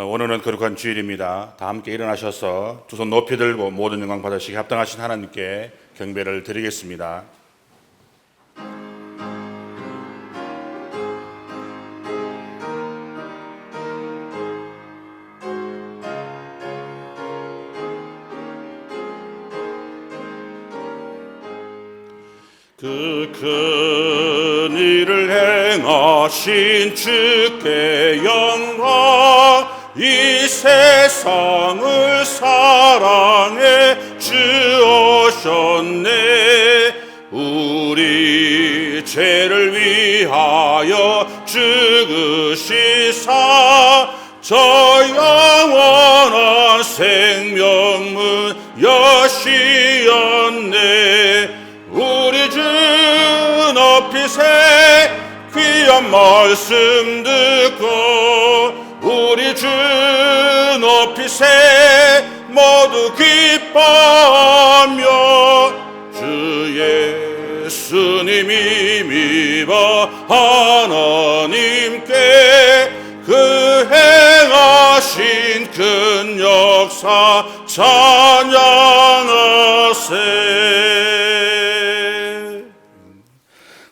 오늘은 거룩한 주일입니다. 다 함께 일어나셔서 두 손 높이 들고 모든 영광 받으시기 합당하신 하나님께 경배를 드리겠습니다. 그 큰 일을 행하신 주께 영광, 이 세상을 사랑해 주오셨네. 우리 죄를 위하여 죽으시사 저 영원한 생명문 여시었네. 우리 주 높이세 귀한 말씀 듣고 우리 주 높이세 모두 기뻐하며 주 예수님이 미워 하나님께 그 행하신 큰 역사 찬양하세.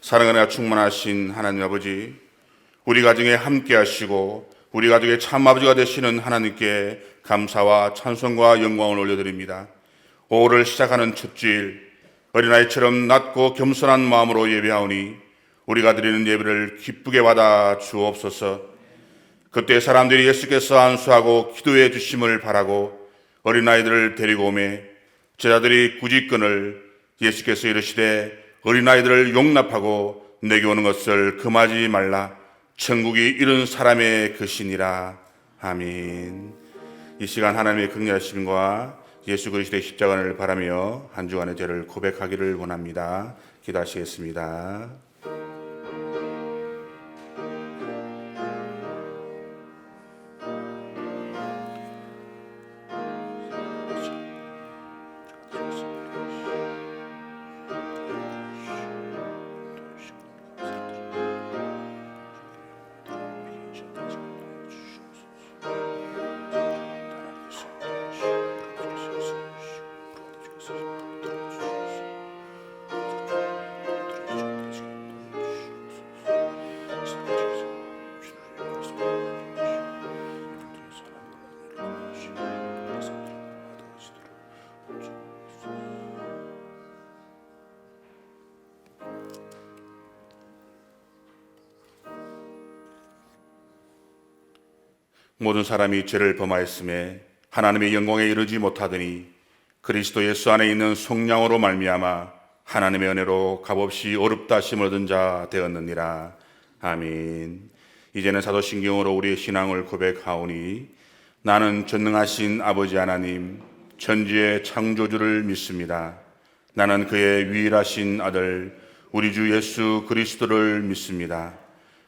사랑과 충만하신 하나님 아버지, 우리 가정에 함께 하시고 우리 가족의 참 아버지가 되시는 하나님께 감사와 찬송과 영광을 올려드립니다. 5월을 시작하는 첫 주일, 어린아이처럼 낮고 겸손한 마음으로 예배하오니 우리가 드리는 예배를 기쁘게 받아 주옵소서. 그때 사람들이 예수께서 안수하고 기도해 주심을 바라고 어린아이들을 데리고 오매 제자들이 꾸짖건을 예수께서 이르시되 어린아이들을 용납하고 내게 오는 것을 금하지 말라. 천국이 이른 사람의 것이니라. 아멘. 이 시간 하나님의 긍휼하심과 예수 그리스도의 십자가를 바라며 한 주간의 죄를 고백하기를 원합니다. 기도하시겠습니다. 모든 사람이 죄를 범하였음에 하나님의 영광에 이르지 못하더니 그리스도 예수 안에 있는 속량으로 말미암아 하나님의 은혜로 값없이 어렵다 하심 얻은 자 되었느니라. 아멘. 이제는 사도신경으로 우리의 신앙을 고백하오니 나는 전능하신 아버지 하나님 천지의 창조주를 믿습니다. 나는 그의 유일하신 아들 우리 주 예수 그리스도를 믿습니다.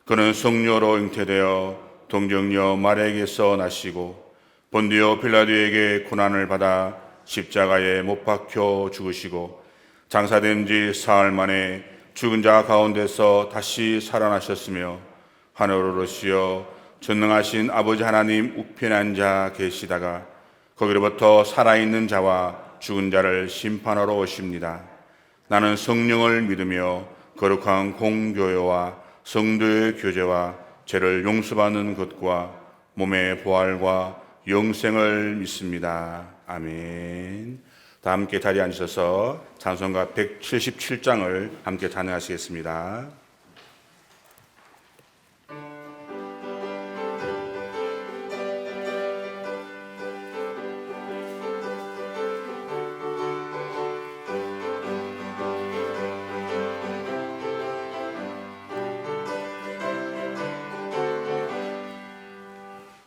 그는 성령으로 잉태되어 동정녀 마리아에게서 나시고 본디오 빌라도에게 고난을 받아 십자가에 못 박혀 죽으시고 장사된 지 사흘 만에 죽은 자 가운데서 다시 살아나셨으며 하늘로 오르시어 전능하신 아버지 하나님 우편에 앉아 계시다가 거기로부터 살아있는 자와 죽은 자를 심판하러 오십니다. 나는 성령을 믿으며 거룩한 공교회와 성도의 교제와 죄를 용서받는 것과 몸의 부활과 영생을 믿습니다. 아멘. 다 함께 자리에 앉으셔서 찬송가 177장을 함께 찬양하시겠습니다.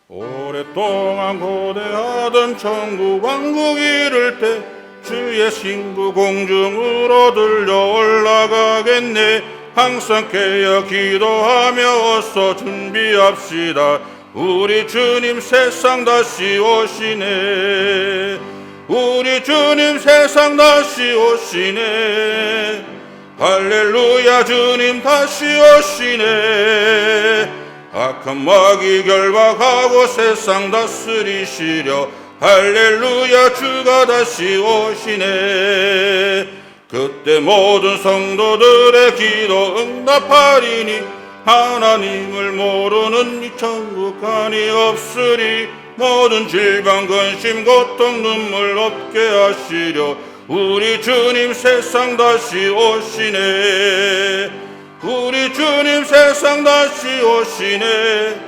오랫동안 고대하던 천국 왕국 이를 때 주의 신부 공중으로 들려 올라가겠네. 항상 깨어 기도하며 어서 준비합시다. 우리 주님 세상 다시 오시네. 우리 주님 세상 다시 오시네. 할렐루야 주님 다시 오시네. 악한 마귀 결박하고 세상 다스리시려 할렐루야 주가 다시 오시네. 그때 모든 성도들의 기도 응답하리니 하나님을 모르는 이 천국 간이 없으리. 모든 질병 근심 고통 눈물 없게 하시려 우리 주님 세상 다시 오시네. 우리 주님 세상 다시 오시네.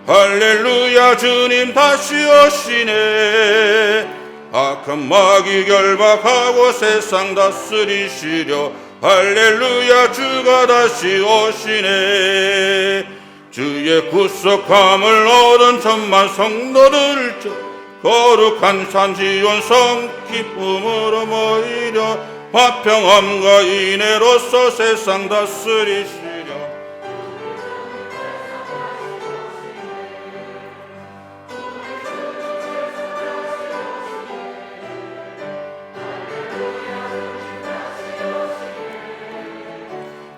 할렐루야 주님 다시 오시네. 악한 마귀 결박하고 세상 다스리시려 할렐루야 주가 다시 오시네. 주의 구속함을 얻은 천만 성도들 거룩한 산 지온성 기쁨으로 모이려 화평함과 인애로서 세상 다스리시려.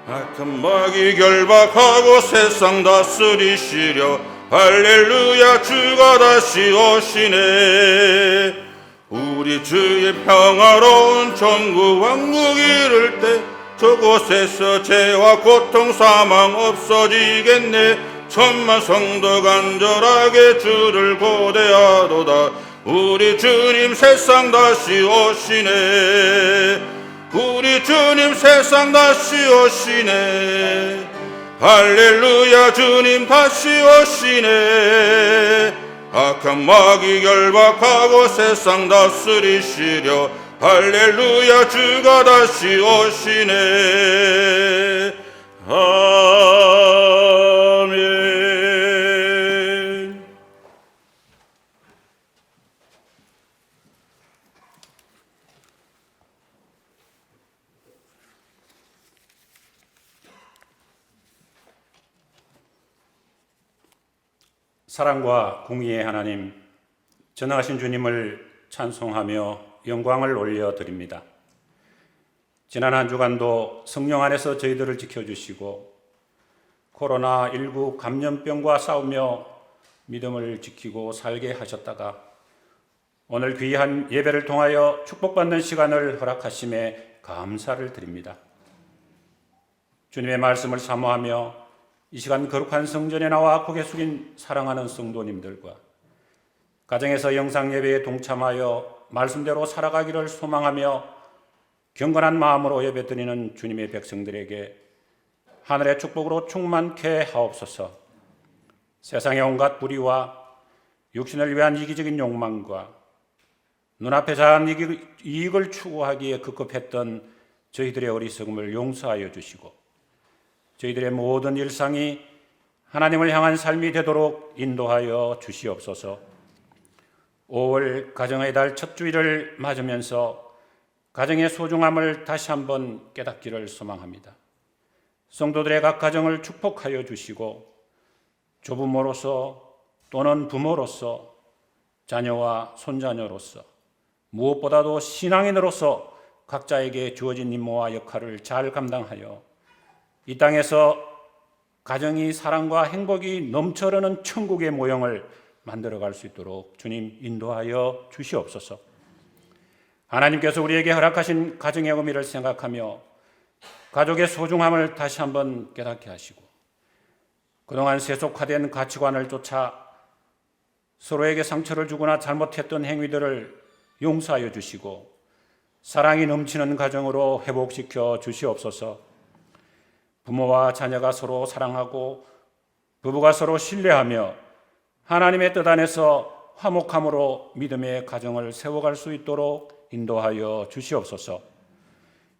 악한 마귀 결박하고 세상 다스리시려 할렐루야 주가 다시 오시네. 우리 주의 평화로운 천국 왕국 이룰 때 저곳에서 죄와 고통 사망 없어지겠네. 천만 성도 간절하게 주를 고대하도다. 우리 주님 세상 다시 오시네. 우리 주님 세상 다시 오시네. 할렐루야 주님 다시 오시네. 악한 마귀 결박하고 세상 다스리시려 할렐루야 주가 다시 오시네. 아멘. 사랑과 공의의 하나님, 전능하신 주님을 찬송하며 영광을 올려드립니다. 지난 한 주간도 성령 안에서 저희들을 지켜주시고 코로나19 감염병과 싸우며 믿음을 지키고 살게 하셨다가 오늘 귀한 예배를 통하여 축복받는 시간을 허락하심에 감사를 드립니다. 주님의 말씀을 사모하며 이 시간 거룩한 성전에 나와 고개 숙인 사랑하는 성도님들과 가정에서 영상 예배에 동참하여 말씀대로 살아가기를 소망하며 경건한 마음으로 예배드리는 주님의 백성들에게 하늘의 축복으로 충만케 하옵소서. 세상의 온갖 불의와 육신을 위한 이기적인 욕망과 눈앞에 자한 이익을 추구하기에 급급했던 저희들의 어리석음을 용서하여 주시고 저희들의 모든 일상이 하나님을 향한 삶이 되도록 인도하여 주시옵소서. 5월 가정의 달 첫 주일을 맞으면서 가정의 소중함을 다시 한번 깨닫기를 소망합니다. 성도들의 각 가정을 축복하여 주시고 조부모로서 또는 부모로서 자녀와 손자녀로서 무엇보다도 신앙인으로서 각자에게 주어진 임무와 역할을 잘 감당하여 이 땅에서 가정이 사랑과 행복이 넘쳐흐르는 천국의 모형을 만들어갈 수 있도록 주님 인도하여 주시옵소서. 하나님께서 우리에게 허락하신 가정의 의미를 생각하며 가족의 소중함을 다시 한번 깨닫게 하시고 그동안 세속화된 가치관을 쫓아 서로에게 상처를 주거나 잘못했던 행위들을 용서하여 주시고 사랑이 넘치는 가정으로 회복시켜 주시옵소서. 부모와 자녀가 서로 사랑하고 부부가 서로 신뢰하며 하나님의 뜻 안에서 화목함으로 믿음의 가정을 세워갈 수 있도록 인도하여 주시옵소서.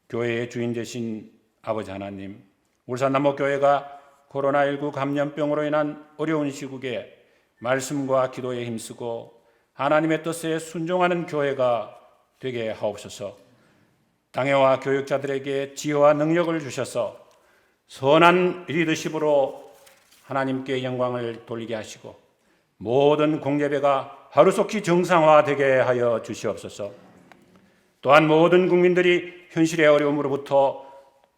교회의 주인 되신 아버지 하나님, 울산남목교회가 코로나19 감염병으로 인한 어려운 시국에 말씀과 기도에 힘쓰고 하나님의 뜻에 순종하는 교회가 되게 하옵소서. 당회와 교육자들에게 지혜와 능력을 주셔서 선한 리더십으로 하나님께 영광을 돌리게 하시고 모든 공예배가 하루속히 정상화되게 하여 주시옵소서. 또한 모든 국민들이 현실의 어려움으로부터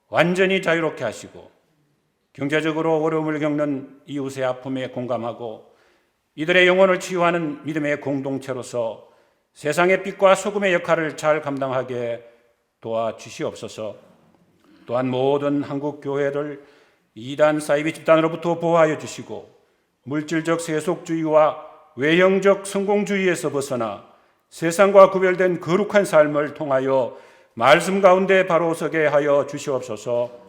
완전히 자유롭게 하시고 경제적으로 어려움을 겪는 이웃의 아픔에 공감하고 이들의 영혼을 치유하는 믿음의 공동체로서 세상의 빛과 소금의 역할을 잘 감당하게 도와주시옵소서. 또한 모든 한국 교회를 이단 사이비 집단으로부터 보호하여 주시고 물질적 세속주의와 외형적 성공주의에서 벗어나 세상과 구별된 거룩한 삶을 통하여 말씀 가운데 바로 서게 하여 주시옵소서.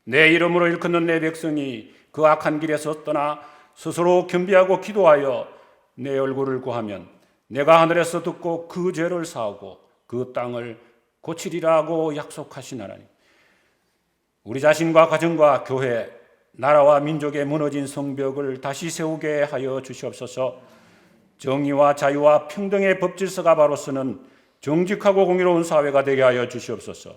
내 이름으로 일컫는 내 백성이 그 악한 길에서 떠나 스스로 겸비하고 기도하여 내 얼굴을 구하면 내가 하늘에서 듣고 그 죄를 사하고 그 땅을 고치리라고 약속하신 하나님, 우리 자신과 가정과 교회, 나라와 민족의 무너진 성벽을 다시 세우게 하여 주시옵소서. 정의와 자유와 평등의 법질서가 바로 서는 정직하고 공의로운 사회가 되게 하여 주시옵소서.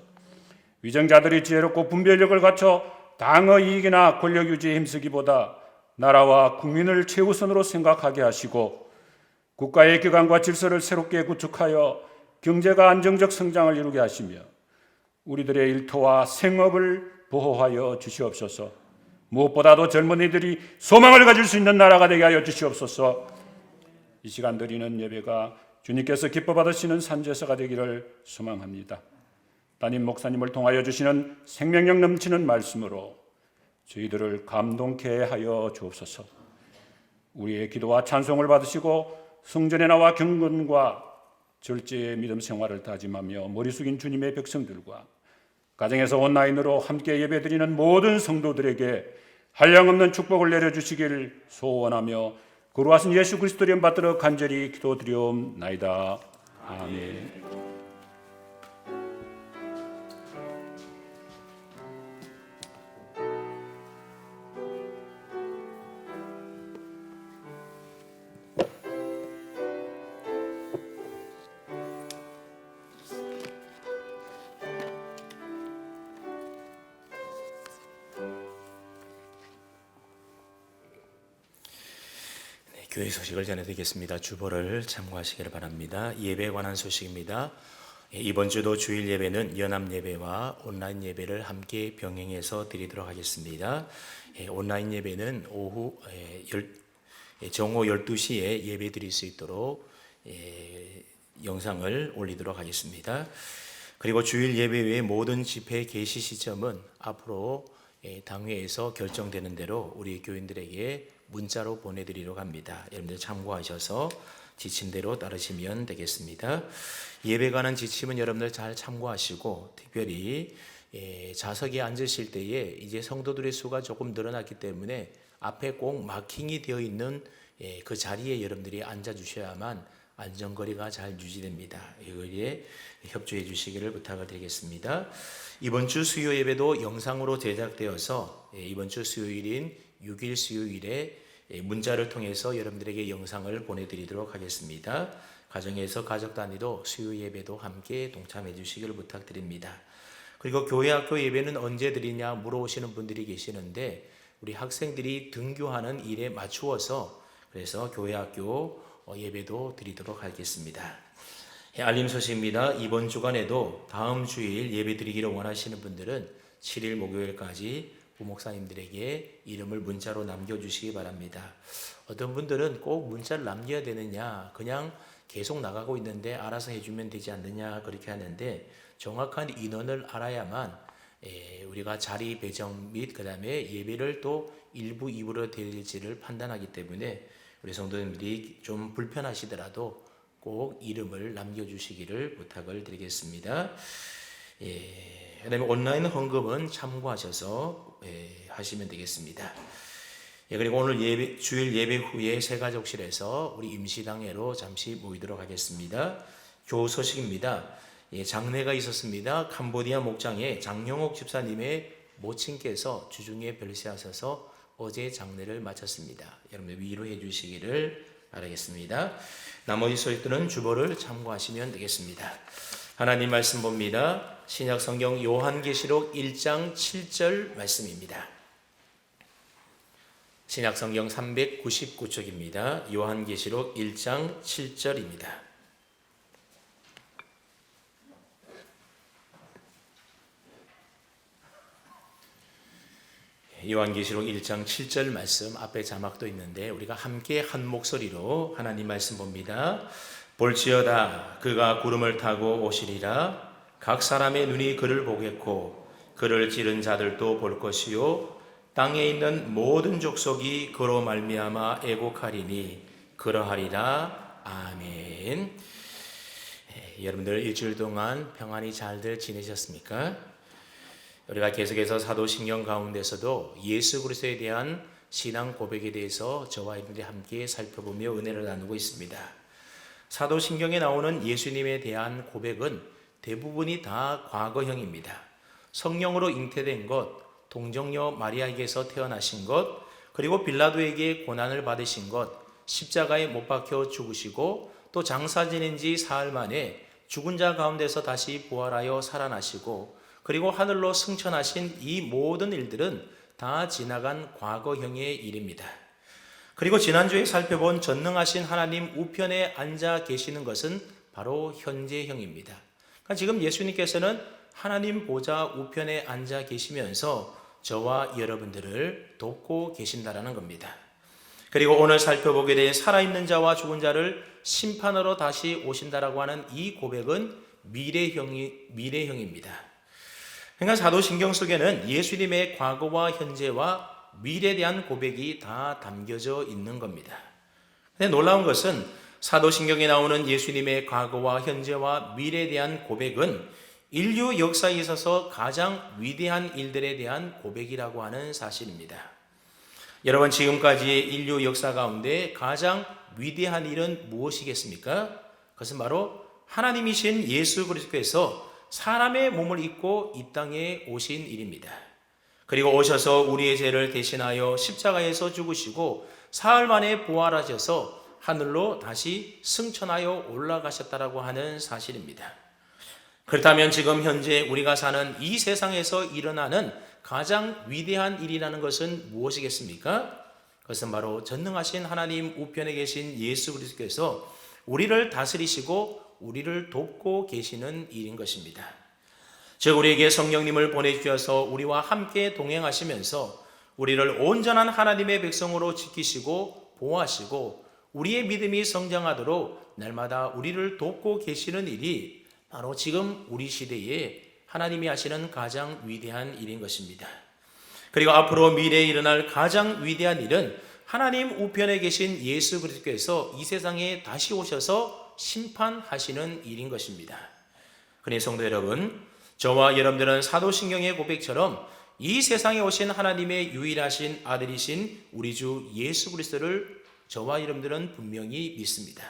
위정자들이 지혜롭고 분별력을 갖춰 당의 이익이나 권력 유지에 힘쓰기보다 나라와 국민을 최우선으로 생각하게 하시고 국가의 기관과 질서를 새롭게 구축하여 경제가 안정적 성장을 이루게 하시며 우리들의 일터와 생업을 보호하여 주시옵소서. 무엇보다도 젊은이들이 소망을 가질 수 있는 나라가 되게 하여 주시옵소서. 이 시간 드리는 예배가 주님께서 기뻐 받으시는 산제사가 되기를 소망합니다. 담임 목사님을 통하여 주시는 생명력 넘치는 말씀으로 저희들을 감동케 하여 주옵소서. 우리의 기도와 찬송을 받으시고 성전에 나와 경건과 절제의 믿음 생활을 다짐하며 머리 숙인 주님의 백성들과 가정에서 온라인으로 함께 예배드리는 모든 성도들에게 한량없는 축복을 내려주시길 소원하며 거룩하신 예수 그리스도 이름 받들어 간절히 기도드리옵나이다. 아멘. 교회 소식을 전해드리겠습니다. 주보를 참고하시기를 바랍니다. 예배에 관한 소식입니다. 이번 주도 주일 예배는 연합 예배와 온라인 예배를 함께 병행해서 드리도록 하겠습니다. 온라인 예배는 오후 정오 12시에 예배 드릴 수 있도록 영상을 올리도록 하겠습니다. 그리고 주일 예배 외의 모든 집회 개시 시점은 앞으로 당회에서 결정되는 대로 우리 교인들에게 문자로 보내드리려고 합니다. 여러분들 참고하셔서 지침대로 따르시면 되겠습니다. 예배 관한 지침은 여러분들 잘 참고하시고 특별히 좌석에 앉으실 때에 이제 성도들의 수가 조금 늘어났기 때문에 앞에 꼭 마킹이 되어 있는 그 자리에 여러분들이 앉아 주셔야만 안전거리가 잘 유지됩니다. 이거에 협조해 주시기를 부탁을 드리겠습니다. 이번 주 수요 예배도 영상으로 제작되어서 이번 주 수요일인 6일 수요일에 문자를 통해서 여러분들에게 영상을 보내드리도록 하겠습니다. 가정에서 가족 단위로 수요 예배도 함께 동참해 주시기를 부탁드립니다. 그리고 교회 학교 예배는 언제 드리냐 물어보시는 분들이 계시는데 우리 학생들이 등교하는 일에 맞추어서 그래서 교회 학교 예배도 드리도록 하겠습니다. 알림 소식입니다. 이번 주간에도 다음 주일 예배 드리기를 원하시는 분들은 7일 목요일까지 부목사님들에게 이름을 문자로 남겨주시기 바랍니다. 어떤 분들은 꼭 문자를 남겨야 되느냐, 그냥 계속 나가고 있는데 알아서 해주면 되지 않느냐 그렇게 하는데 정확한 인원을 알아야만 우리가 자리 배정 및 그 다음에 예배를 또 1부, 2부로 드릴지를 판단하기 때문에 우리 성도님들이 좀 불편하시더라도 꼭 이름을 남겨주시기를 부탁을 드리겠습니다. 그 다음에 온라인 헌금은 참고하셔서 하시면 되겠습니다. 그리고 오늘 주일 예배 후에 새가족실에서 우리 임시당회로 잠시 모이도록 하겠습니다. 교우 소식입니다. 장례가 있었습니다. 캄보디아 목장에 장영옥 집사님의 모친께서 주중에 별세하셔서 어제 장례를 마쳤습니다. 여러분 위로해 주시기를 바라겠습니다. 나머지 소식들은 주보를 참고하시면 되겠습니다. 하나님 말씀 봅니다. 신약 성경 요한계시록 1장 7절 말씀입니다. 신약 성경 399쪽입니다. 요한계시록 1장 7절입니다. 요한계시록 1장 7절 말씀 앞에 자막도 있는데 우리가 함께 한 목소리로 하나님 말씀 봅니다. 볼지어다 그가 구름을 타고 오시리라. 각 사람의 눈이 그를 보겠고 그를 찌른 자들도 볼 것이요 땅에 있는 모든 족속이 그로 말미암아 애곡하리니 그러하리라. 아멘. 여러분들 일주일 동안 평안히 잘들 지내셨습니까? 우리가 계속해서 사도신경 가운데서도 예수 그리스도에 대한 신앙 고백에 대해서 저와 여러분들이 함께 살펴보며 은혜를 나누고 있습니다. 사도신경에 나오는 예수님에 대한 고백은 대부분이 다 과거형입니다. 성령으로 잉태된 것, 동정녀 마리아에게서 태어나신 것, 그리고 빌라도에게 고난을 받으신 것, 십자가에 못 박혀 죽으시고 또 장사 지낸 지 사흘 만에 죽은 자 가운데서 다시 부활하여 살아나시고 그리고 하늘로 승천하신 이 모든 일들은 다 지나간 과거형의 일입니다. 그리고 지난주에 살펴본 전능하신 하나님 우편에 앉아 계시는 것은 바로 현재형입니다. 그러니까 지금 예수님께서는 하나님 보좌 우편에 앉아 계시면서 저와 여러분들을 돕고 계신다라는 겁니다. 그리고 오늘 살펴보게 된 살아있는 자와 죽은 자를 심판하러 다시 오신다라고 하는 이 고백은 미래형입니다. 그러니까 사도신경 속에는 예수님의 과거와 현재와 미래에 대한 고백이 다 담겨져 있는 겁니다. 근데 놀라운 것은 사도신경에 나오는 예수님의 과거와 현재와 미래에 대한 고백은 인류 역사에 있어서 가장 위대한 일들에 대한 고백이라고 하는 사실입니다. 여러분, 지금까지의 인류 역사 가운데 가장 위대한 일은 무엇이겠습니까? 그것은 바로 하나님이신 예수 그리스도께서 사람의 몸을 입고 이 땅에 오신 일입니다. 그리고 오셔서 우리의 죄를 대신하여 십자가에서 죽으시고 사흘 만에 부활하셔서 하늘로 다시 승천하여 올라가셨다라고 하는 사실입니다. 그렇다면 지금 현재 우리가 사는 이 세상에서 일어나는 가장 위대한 일이라는 것은 무엇이겠습니까? 그것은 바로 전능하신 하나님 우편에 계신 예수 그리스도께서 우리를 다스리시고 우리를 돕고 계시는 일인 것입니다. 즉 우리에게 성령님을 보내주셔서 우리와 함께 동행하시면서 우리를 온전한 하나님의 백성으로 지키시고 보호하시고 우리의 믿음이 성장하도록 날마다 우리를 돕고 계시는 일이 바로 지금 우리 시대에 하나님이 하시는 가장 위대한 일인 것입니다. 그리고 앞으로 미래에 일어날 가장 위대한 일은 하나님 우편에 계신 예수 그리스도께서 이 세상에 다시 오셔서 심판하시는 일인 것입니다. 그러니 성도 여러분, 저와 여러분들은 사도신경의 고백처럼 이 세상에 오신 하나님의 유일하신 아들이신 우리 주 예수 그리스도를 저와 여러분들은 분명히 믿습니다.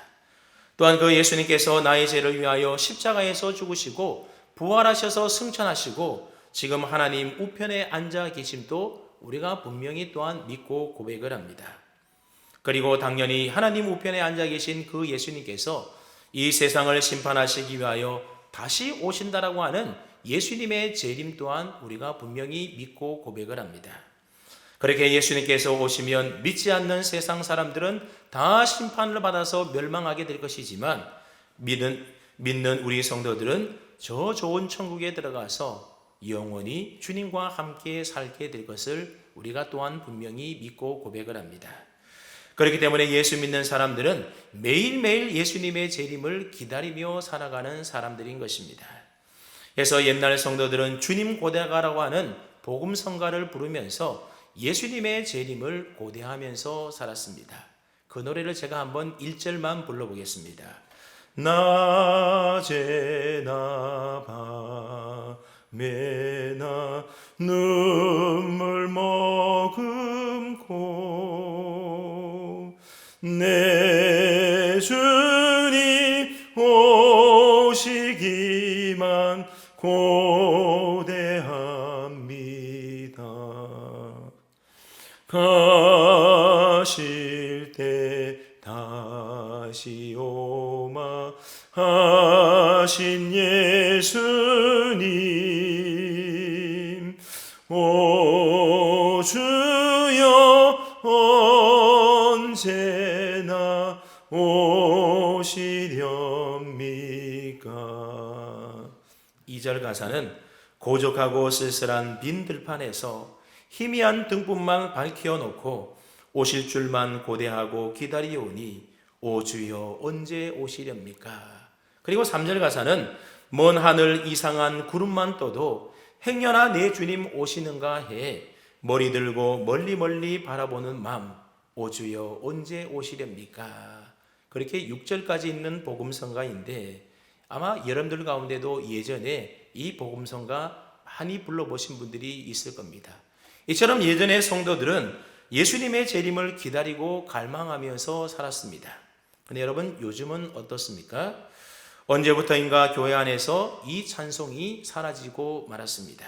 또한 그 예수님께서 나의 죄를 위하여 십자가에서 죽으시고 부활하셔서 승천하시고 지금 하나님 우편에 앉아 계심도 우리가 분명히 또한 믿고 고백을 합니다. 그리고 당연히 하나님 우편에 앉아 계신 그 예수님께서 이 세상을 심판하시기 위하여 다시 오신다라고 하는 예수님의 재림 또한 우리가 분명히 믿고 고백을 합니다. 그렇게 예수님께서 오시면 믿지 않는 세상 사람들은 다 심판을 받아서 멸망하게 될 것이지만 믿는 우리 성도들은 저 좋은 천국에 들어가서 영원히 주님과 함께 살게 될 것을 우리가 또한 분명히 믿고 고백을 합니다. 그렇기 때문에 예수 믿는 사람들은 매일매일 예수님의 재림을 기다리며 살아가는 사람들인 것입니다. 그래서 옛날 성도들은 주님 고대하라고 하는 복음성가를 부르면서 예수님의 재림을 고대하면서 살았습니다. 그 노래를 제가 한번 1절만 불러보겠습니다. 낮에나 밤에나 눈물 머금고 내 주님 오시기만 고대합니다. 가실 때 다시 오마 하신 예수님 오 주여 언제나 오시렵니까? 2절 가사는 고족하고 쓸쓸한 빈 들판에서 희미한 등불만 밝혀 놓고 오실 줄만 고대하고 기다리오니 오 주여 언제 오시렵니까? 그리고 3절 가사는 먼 하늘 이상한 구름만 떠도 행여나 내 주님 오시는가 해 머리 들고 멀리 멀리 바라보는 맘 오 주여 언제 오시렵니까? 그렇게 6절까지 있는 복음성가인데 아마 여러분들 가운데도 예전에 이 복음성가 많이 불러보신 분들이 있을 겁니다. 이처럼 예전의 성도들은 예수님의 재림을 기다리고 갈망하면서 살았습니다. 근데 여러분 요즘은 어떻습니까? 언제부터인가 교회 안에서 이 찬송이 사라지고 말았습니다.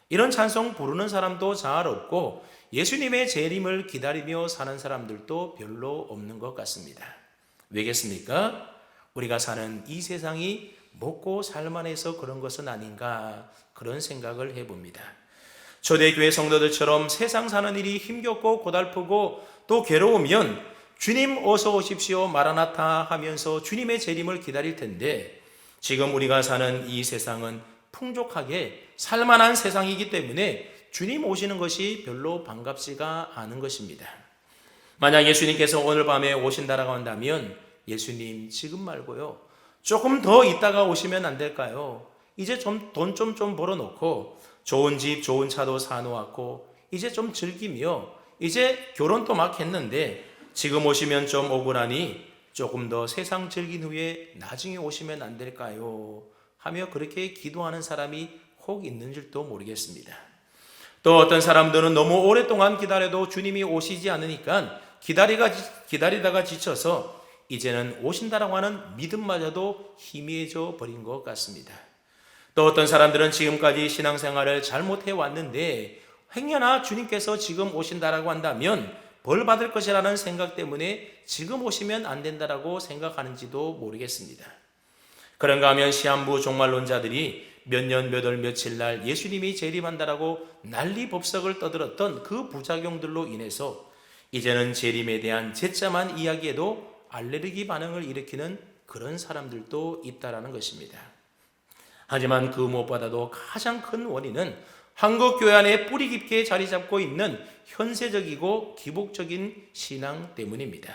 이런 찬송 부르는 사람도 잘 없고 예수님의 재림을 기다리며 사는 사람들도 별로 없는 것 같습니다. 왜겠습니까? 우리가 사는 이 세상이 먹고 살만해서 그런 것은 아닌가 그런 생각을 해봅니다. 초대교회 성도들처럼 세상 사는 일이 힘겹고 고달프고 또 괴로우면 주님 어서 오십시오 마라나타 하면서 주님의 재림을 기다릴 텐데 지금 우리가 사는 이 세상은 풍족하게 살만한 세상이기 때문에 주님 오시는 것이 별로 반갑지가 않은 것입니다. 만약 예수님께서 오늘 밤에 오신다라고 한다면 예수님 지금 말고요 조금 더 있다가 오시면 안 될까요? 이제 좀 돈 좀 벌어놓고 좋은 집 좋은 차도 사놓았고 이제 좀 즐기며 이제 결혼도 막 했는데 지금 오시면 좀 억울하니 조금 더 세상 즐긴 후에 나중에 오시면 안 될까요? 하며 그렇게 기도하는 사람이 혹 있는 줄도 모르겠습니다. 또 어떤 사람들은 너무 오랫동안 기다려도 주님이 오시지 않으니까 기다리다가 지쳐서 이제는 오신다라고 하는 믿음마저도 희미해져 버린 것 같습니다. 또 어떤 사람들은 지금까지 신앙생활을 잘못해 왔는데 행여나 주님께서 지금 오신다라고 한다면 벌 받을 것이라는 생각 때문에 지금 오시면 안 된다라고 생각하는지도 모르겠습니다. 그런가 하면 시한부 종말론자들이 몇 년 몇 월 며칠 날 예수님이 재림한다라고 난리 법석을 떠들었던 그 부작용들로 인해서 이제는 재림에 대한 제자만 이야기해도 알레르기 반응을 일으키는 그런 사람들도 있다라는 것입니다. 하지만 그 무엇보다도 가장 큰 원인은 한국 교회 안에 뿌리 깊게 자리 잡고 있는 현세적이고 기복적인 신앙 때문입니다.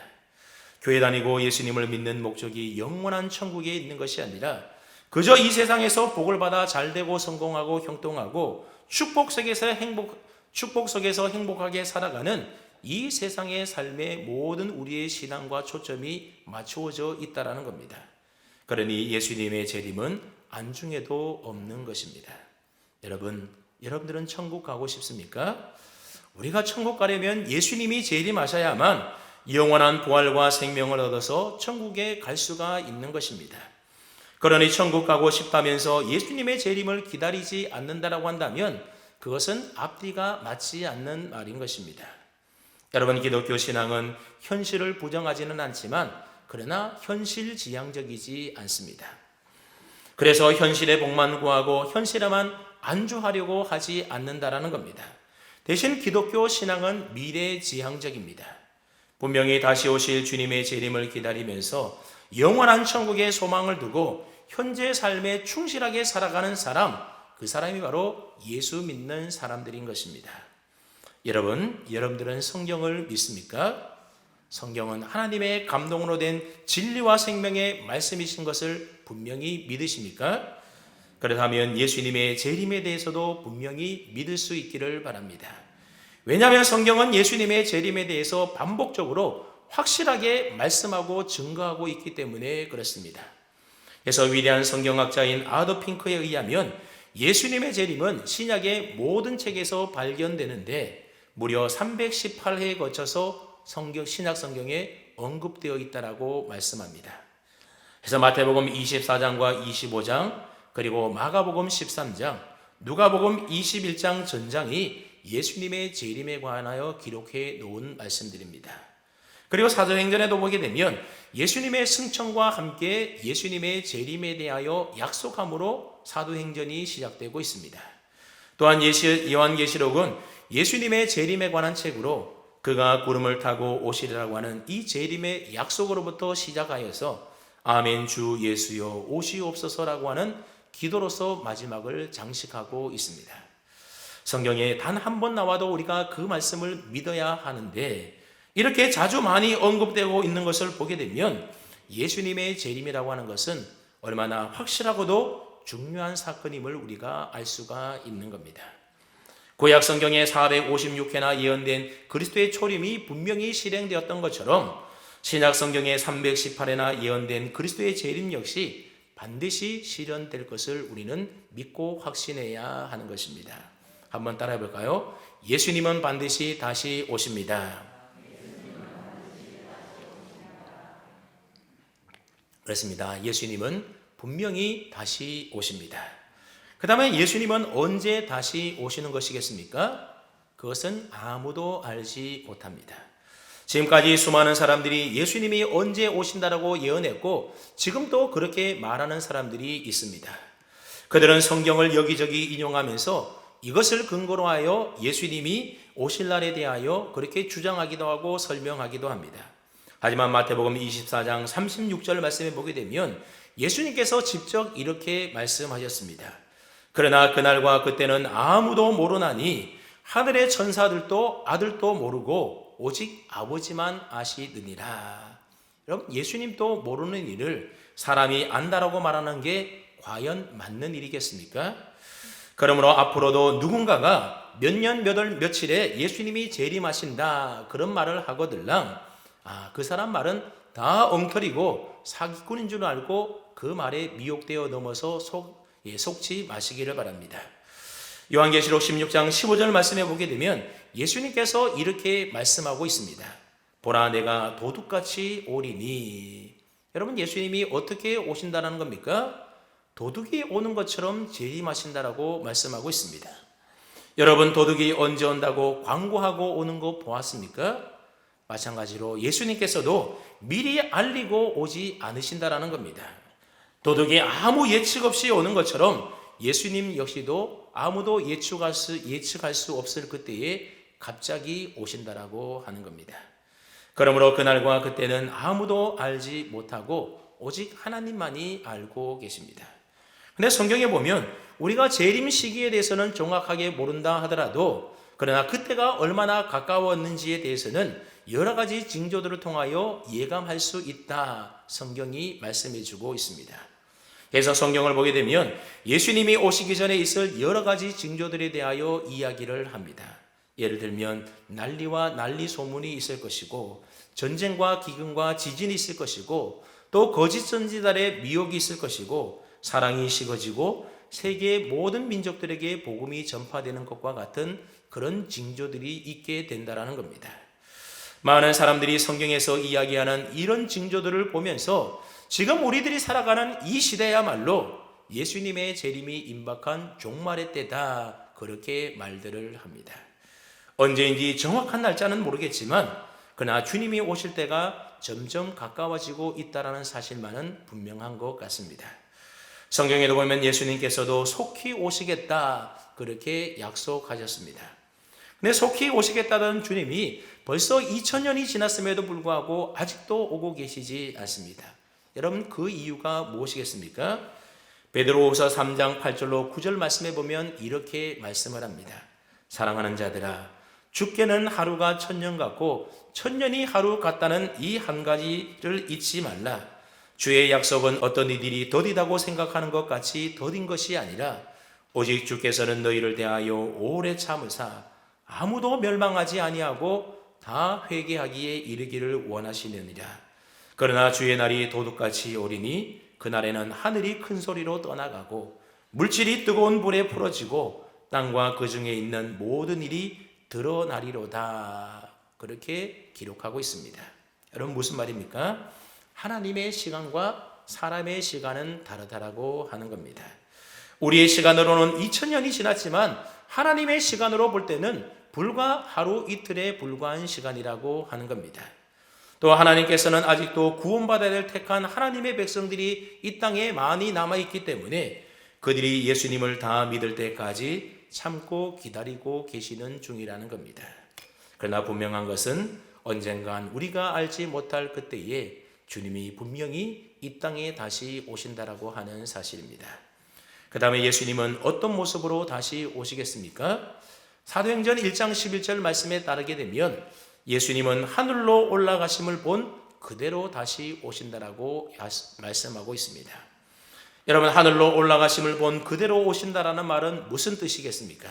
교회 다니고 예수님을 믿는 목적이 영원한 천국에 있는 것이 아니라 그저 이 세상에서 복을 받아 잘되고 성공하고 형통하고 축복 속에서 행복하게 살아가는 이 세상의 삶에 모든 우리의 신앙과 초점이 맞추어져 있다라는 겁니다. 그러니 예수님의 재림은 안중에도 없는 것입니다. 여러분들은 천국 가고 싶습니까? 우리가 천국 가려면 예수님이 재림하셔야만 영원한 부활과 생명을 얻어서 천국에 갈 수가 있는 것입니다. 그러니 천국 가고 싶다면서 예수님의 재림을 기다리지 않는다라고 한다면 그것은 앞뒤가 맞지 않는 말인 것입니다. 여러분, 기독교 신앙은 현실을 부정하지는 않지만 그러나 현실지향적이지 않습니다. 그래서 현실의 복만 구하고 현실에만 안주하려고 하지 않는다라는 겁니다. 대신 기독교 신앙은 미래지향적입니다. 분명히 다시 오실 주님의 재림을 기다리면서 영원한 천국의 소망을 두고 현재 삶에 충실하게 살아가는 사람, 그 사람이 바로 예수 믿는 사람들인 것입니다. 여러분들은 성경을 믿습니까? 성경은 하나님의 감동으로 된 진리와 생명의 말씀이신 것을 분명히 믿으십니까? 그렇다면 예수님의 재림에 대해서도 분명히 믿을 수 있기를 바랍니다. 왜냐하면 성경은 예수님의 재림에 대해서 반복적으로 확실하게 말씀하고 증거하고 있기 때문에 그렇습니다. 그래서 위대한 성경학자인 아더 핑크에 의하면 예수님의 재림은 신약의 모든 책에서 발견되는데 무려 318회에 거쳐서 신약 성경에 언급되어 있다라고 말씀합니다. 그래서 마태복음 24장과 25장 그리고 마가복음 13장, 누가복음 21장 전장이 예수님의 재림에 관하여 기록해 놓은 말씀들입니다. 그리고 사도행전에도 보게 되면 예수님의 승천과 함께 예수님의 재림에 대하여 약속함으로 사도행전이 시작되고 있습니다. 또한 요한계시록은 예수님의 재림에 관한 책으로 그가 구름을 타고 오시리라고 하는 이 재림의 약속으로부터 시작하여서 아멘 주 예수여 오시옵소서라고 하는 기도로서 마지막을 장식하고 있습니다. 성경에 단 한 번 나와도 우리가 그 말씀을 믿어야 하는데 이렇게 자주 많이 언급되고 있는 것을 보게 되면 예수님의 재림이라고 하는 것은 얼마나 확실하고도 중요한 사건임을 우리가 알 수가 있는 겁니다. 구약 성경에 456회나 예언된 그리스도의 초림이 분명히 실행되었던 것처럼 신약 성경에 318회나 예언된 그리스도의 재림 역시 반드시 실현될 것을 우리는 믿고 확신해야 하는 것입니다. 한번 따라해 볼까요? 예수님은 반드시 다시 오십니다. 그렇습니다. 예수님은 분명히 다시 오십니다. 그 다음에 예수님은 언제 다시 오시는 것이겠습니까? 그것은 아무도 알지 못합니다. 지금까지 수많은 사람들이 예수님이 언제 오신다라고 예언했고 지금도 그렇게 말하는 사람들이 있습니다. 그들은 성경을 여기저기 인용하면서 이것을 근거로 하여 예수님이 오실 날에 대하여 그렇게 주장하기도 하고 설명하기도 합니다. 하지만 마태복음 24장 36절 말씀에 보게 되면 예수님께서 직접 이렇게 말씀하셨습니다. 그러나 그날과 그때는 아무도 모르나니 하늘의 천사들도 아들도 모르고 오직 아버지만 아시느니라. 여러분, 예수님도 모르는 일을 사람이 안다라고 말하는 게 과연 맞는 일이겠습니까? 그러므로 앞으로도 누군가가 몇 년 몇 월 며칠에 예수님이 재림하신다 그런 말을 하거들랑 그 사람 말은 다 엉터리고 사기꾼인 줄 알고 그 말에 미혹되어 넘어서 속지 마시기를 바랍니다. 요한계시록 16장 15절 말씀에 보게 되면 예수님께서 이렇게 말씀하고 있습니다. 보라, 내가 도둑같이 오리니. 여러분, 예수님이 어떻게 오신다는 겁니까? 도둑이 오는 것처럼 재림하신다라고 말씀하고 있습니다. 여러분, 도둑이 언제 온다고 광고하고 오는 거 보았습니까? 마찬가지로 예수님께서도 미리 알리고 오지 않으신다라는 겁니다. 도둑이 아무 예측 없이 오는 것처럼 예수님 역시도 아무도 예측할 수 없을 그때에 갑자기 오신다라고 하는 겁니다. 그러므로 그날과 그때는 아무도 알지 못하고 오직 하나님만이 알고 계십니다. 근데 성경에 보면 우리가 재림 시기에 대해서는 정확하게 모른다 하더라도 그러나 그때가 얼마나 가까웠는지에 대해서는 여러 가지 징조들을 통하여 예감할 수 있다 성경이 말씀해 주고 있습니다. 그래서 성경을 보게 되면 예수님이 오시기 전에 있을 여러 가지 징조들에 대하여 이야기를 합니다. 예를 들면 난리와 난리 소문이 있을 것이고 전쟁과 기근과 지진이 있을 것이고 또 거짓 선지자의 미혹이 있을 것이고 사랑이 식어지고 세계의 모든 민족들에게 복음이 전파되는 것과 같은 그런 징조들이 있게 된다라는 겁니다. 많은 사람들이 성경에서 이야기하는 이런 징조들을 보면서 지금 우리들이 살아가는 이 시대야말로 예수님의 재림이 임박한 종말의 때다 그렇게 말들을 합니다. 언제인지 정확한 날짜는 모르겠지만 그러나 주님이 오실 때가 점점 가까워지고 있다는 사실만은 분명한 것 같습니다. 성경에도 보면 예수님께서도 속히 오시겠다 그렇게 약속하셨습니다. 근데 속히 오시겠다던 주님이 벌써 2000년이 지났음에도 불구하고 아직도 오고 계시지 않습니다. 여러분, 그 이유가 무엇이겠습니까? 베드로후서 3장 8절로 9절 말씀에 보면 이렇게 말씀을 합니다. 사랑하는 자들아, 죽게는 하루가 1000년 같고 1000년이 하루 같다는 이 한 가지를 잊지 말라. 주의 약속은 어떤 이들이 더디다고 생각하는 것 같이 더딘 것이 아니라 오직 주께서는 너희를 대하여 오래 참으사 아무도 멸망하지 아니하고 다 회개하기에 이르기를 원하시느니라. 그러나 주의 날이 도둑같이 오리니 그날에는 하늘이 큰 소리로 떠나가고 물질이 뜨거운 불에 풀어지고 땅과 그 중에 있는 모든 일이 드러나리로다. 그렇게 기록하고 있습니다. 여러분, 무슨 말입니까? 하나님의 시간과 사람의 시간은 다르다라고 하는 겁니다. 우리의 시간으로는 2000년이 지났지만 하나님의 시간으로 볼 때는 불과 하루 이틀에 불과한 시간이라고 하는 겁니다. 또 하나님께서는 아직도 구원받아야 될 택한 하나님의 백성들이 이 땅에 많이 남아있기 때문에 그들이 예수님을 다 믿을 때까지 참고 기다리고 계시는 중이라는 겁니다. 그러나 분명한 것은 언젠간 우리가 알지 못할 그때에 주님이 분명히 이 땅에 다시 오신다라고 하는 사실입니다. 그 다음에 예수님은 어떤 모습으로 다시 오시겠습니까? 사도행전 1장 11절 말씀에 따르게 되면 예수님은 하늘로 올라가심을 본 그대로 다시 오신다라고 말씀하고 있습니다. 여러분, 하늘로 올라가심을 본 그대로 오신다라는 말은 무슨 뜻이겠습니까?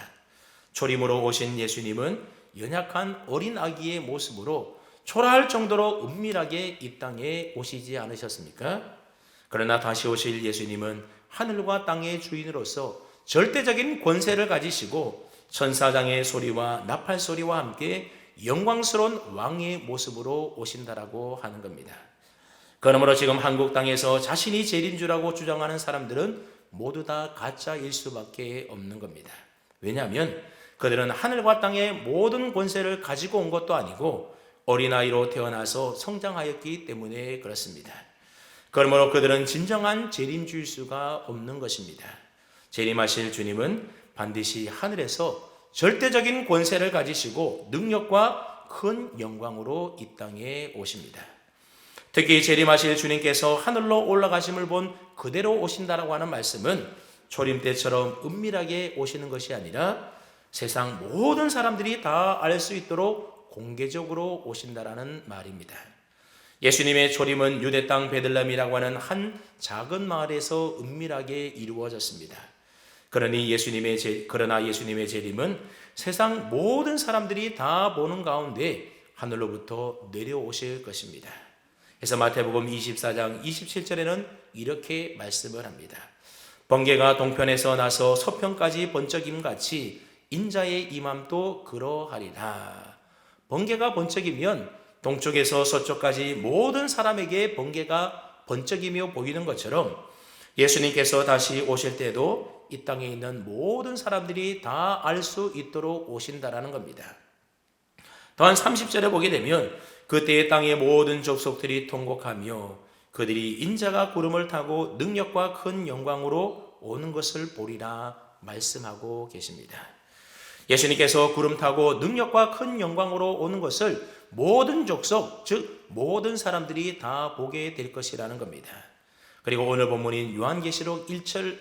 초림으로 오신 예수님은 연약한 어린 아기의 모습으로 초라할 정도로 은밀하게 이 땅에 오시지 않으셨습니까? 그러나 다시 오실 예수님은 하늘과 땅의 주인으로서 절대적인 권세를 가지시고 천사장의 소리와 나팔 소리와 함께 영광스러운 왕의 모습으로 오신다라고 하는 겁니다. 그러므로 지금 한국 땅에서 자신이 재림주라고 주장하는 사람들은 모두 다 가짜일 수밖에 없는 겁니다. 왜냐하면 그들은 하늘과 땅의 모든 권세를 가지고 온 것도 아니고 어린아이로 태어나서 성장하였기 때문에 그렇습니다. 그러므로 그들은 진정한 재림주일 수가 없는 것입니다. 재림하실 주님은 반드시 하늘에서 절대적인 권세를 가지시고 능력과 큰 영광으로 이 땅에 오십니다. 특히 재림하실 주님께서 하늘로 올라가심을 본 그대로 오신다라고 하는 말씀은 초림 때처럼 은밀하게 오시는 것이 아니라 세상 모든 사람들이 다 알 수 있도록 공개적으로 오신다라는 말입니다. 예수님의 초림은 유대 땅 베들레헴이라고 하는 한 작은 마을에서 은밀하게 이루어졌습니다. 그러나 예수님의 재림은 세상 모든 사람들이 다 보는 가운데 하늘로부터 내려오실 것입니다. 그래서 마태복음 24장 27절에는 이렇게 말씀을 합니다. 번개가 동편에서 나서 서편까지 번쩍임같이 인자의 임함도 그러하리라. 번개가 번쩍이면 동쪽에서 서쪽까지 모든 사람에게 번개가 번쩍이며 보이는 것처럼 예수님께서 다시 오실 때도 이 땅에 있는 모든 사람들이 다 알 수 있도록 오신다라는 겁니다. 또한 30절에 보게 되면 그때의 땅의 모든 족속들이 통곡하며 그들이 인자가 구름을 타고 능력과 큰 영광으로 오는 것을 보리라 말씀하고 계십니다. 예수님께서 구름 타고 능력과 큰 영광으로 오는 것을 모든 족속, 즉 모든 사람들이 다 보게 될 것이라는 겁니다. 그리고 오늘 본문인 요한계시록 1장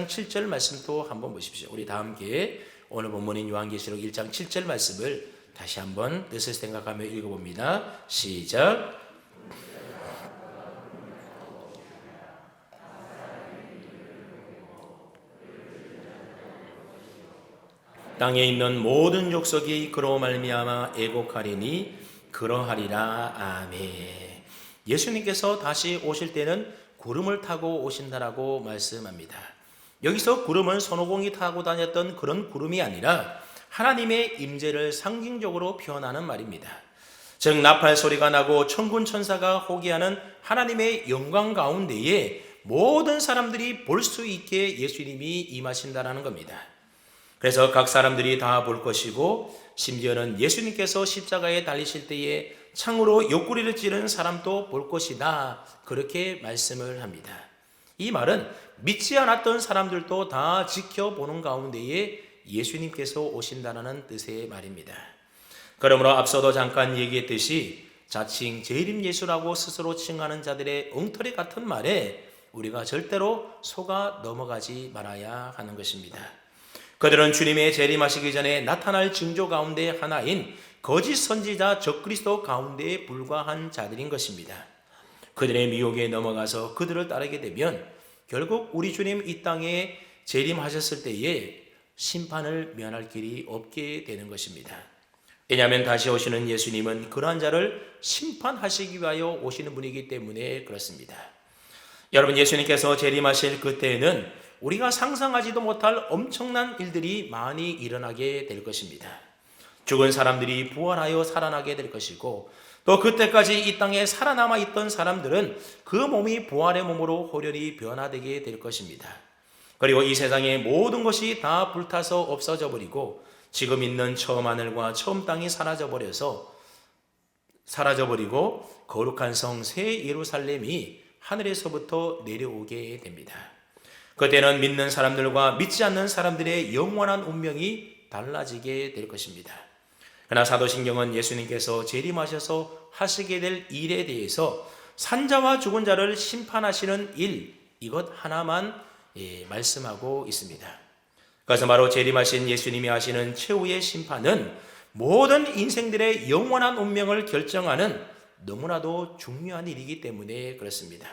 7절 말씀도 한번 보십시오. 우리 다 함께 오늘 본문인 요한계시록 1장 7절 말씀을 다시 한번 뜻을 생각하며 읽어봅니다. 시작. 땅에 있는 모든 족속이 그로 말미암아 애곡하리니 그러하리라. 아멘. 예수님께서 다시 오실 때는 구름을 타고 오신다라고 말씀합니다. 여기서 구름은 손오공이 타고 다녔던 그런 구름이 아니라 하나님의 임재를 상징적으로 표현하는 말입니다. 즉 나팔 소리가 나고 천군 천사가 호기하는 하나님의 영광 가운데에 모든 사람들이 볼 수 있게 예수님이 임하신다라는 겁니다. 그래서 각 사람들이 다 볼 것이고 심지어는 예수님께서 십자가에 달리실 때에 창으로 옆구리를 찌른 사람도 볼 것이다. 그렇게 말씀을 합니다. 이 말은 믿지 않았던 사람들도 다 지켜보는 가운데에 예수님께서 오신다는 뜻의 말입니다. 그러므로 앞서도 잠깐 얘기했듯이 자칭 재림 예수라고 스스로 칭하는 자들의 엉터리 같은 말에 우리가 절대로 속아 넘어가지 말아야 하는 것입니다. 그들은 주님의 재림하시기 전에 나타날 징조 가운데 하나인 거짓 선지자 적그리스도 가운데에 불과한 자들인 것입니다. 그들의 미혹에 넘어가서 그들을 따르게 되면 결국 우리 주님 이 땅에 재림하셨을 때에 심판을 면할 길이 없게 되는 것입니다. 왜냐하면 다시 오시는 예수님은 그러한 자를 심판하시기 위하여 오시는 분이기 때문에 그렇습니다. 여러분, 예수님께서 재림하실 그때에는 우리가 상상하지도 못할 엄청난 일들이 많이 일어나게 될 것입니다. 죽은 사람들이 부활하여 살아나게 될 것이고 또 그때까지 이 땅에 살아남아 있던 사람들은 그 몸이 부활의 몸으로 호련히 변화되게 될 것입니다. 그리고 이 세상의 모든 것이 다 불타서 없어져 버리고 지금 있는 처음 하늘과 처음 땅이 사라져버리고 거룩한 성 새 예루살렘이 하늘에서부터 내려오게 됩니다. 그때는 믿는 사람들과 믿지 않는 사람들의 영원한 운명이 달라지게 될 것입니다. 그러나 사도신경은 예수님께서 재림하셔서 하시게 될 일에 대해서 산자와 죽은 자를 심판하시는 일, 이것 하나만 말씀하고 있습니다. 그것은 바로 재림하신 예수님이 하시는 최후의 심판은 모든 인생들의 영원한 운명을 결정하는 너무나도 중요한 일이기 때문에 그렇습니다.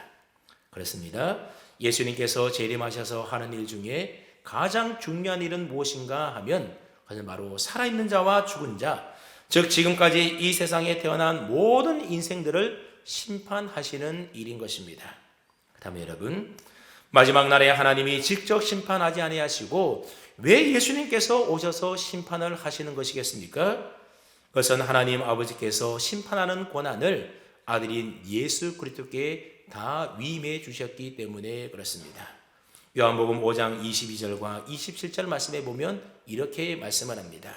예수님께서 재림하셔서 하는 일 중에 가장 중요한 일은 무엇인가 하면 그것은 바로 살아있는 자와 죽은 자, 즉 지금까지 이 세상에 태어난 모든 인생들을 심판하시는 일인 것입니다. 그다음에 여러분, 마지막 날에 하나님이 직접 심판하지 아니하시고 왜 예수님께서 오셔서 심판을 하시는 것이겠습니까? 그것은 하나님 아버지께서 심판하는 권한을 아들인 예수 그리스도께 다 위임해 주셨기 때문에 그렇습니다. 요한복음 5장 22절과 27절 말씀에 보면 이렇게 말씀을 합니다.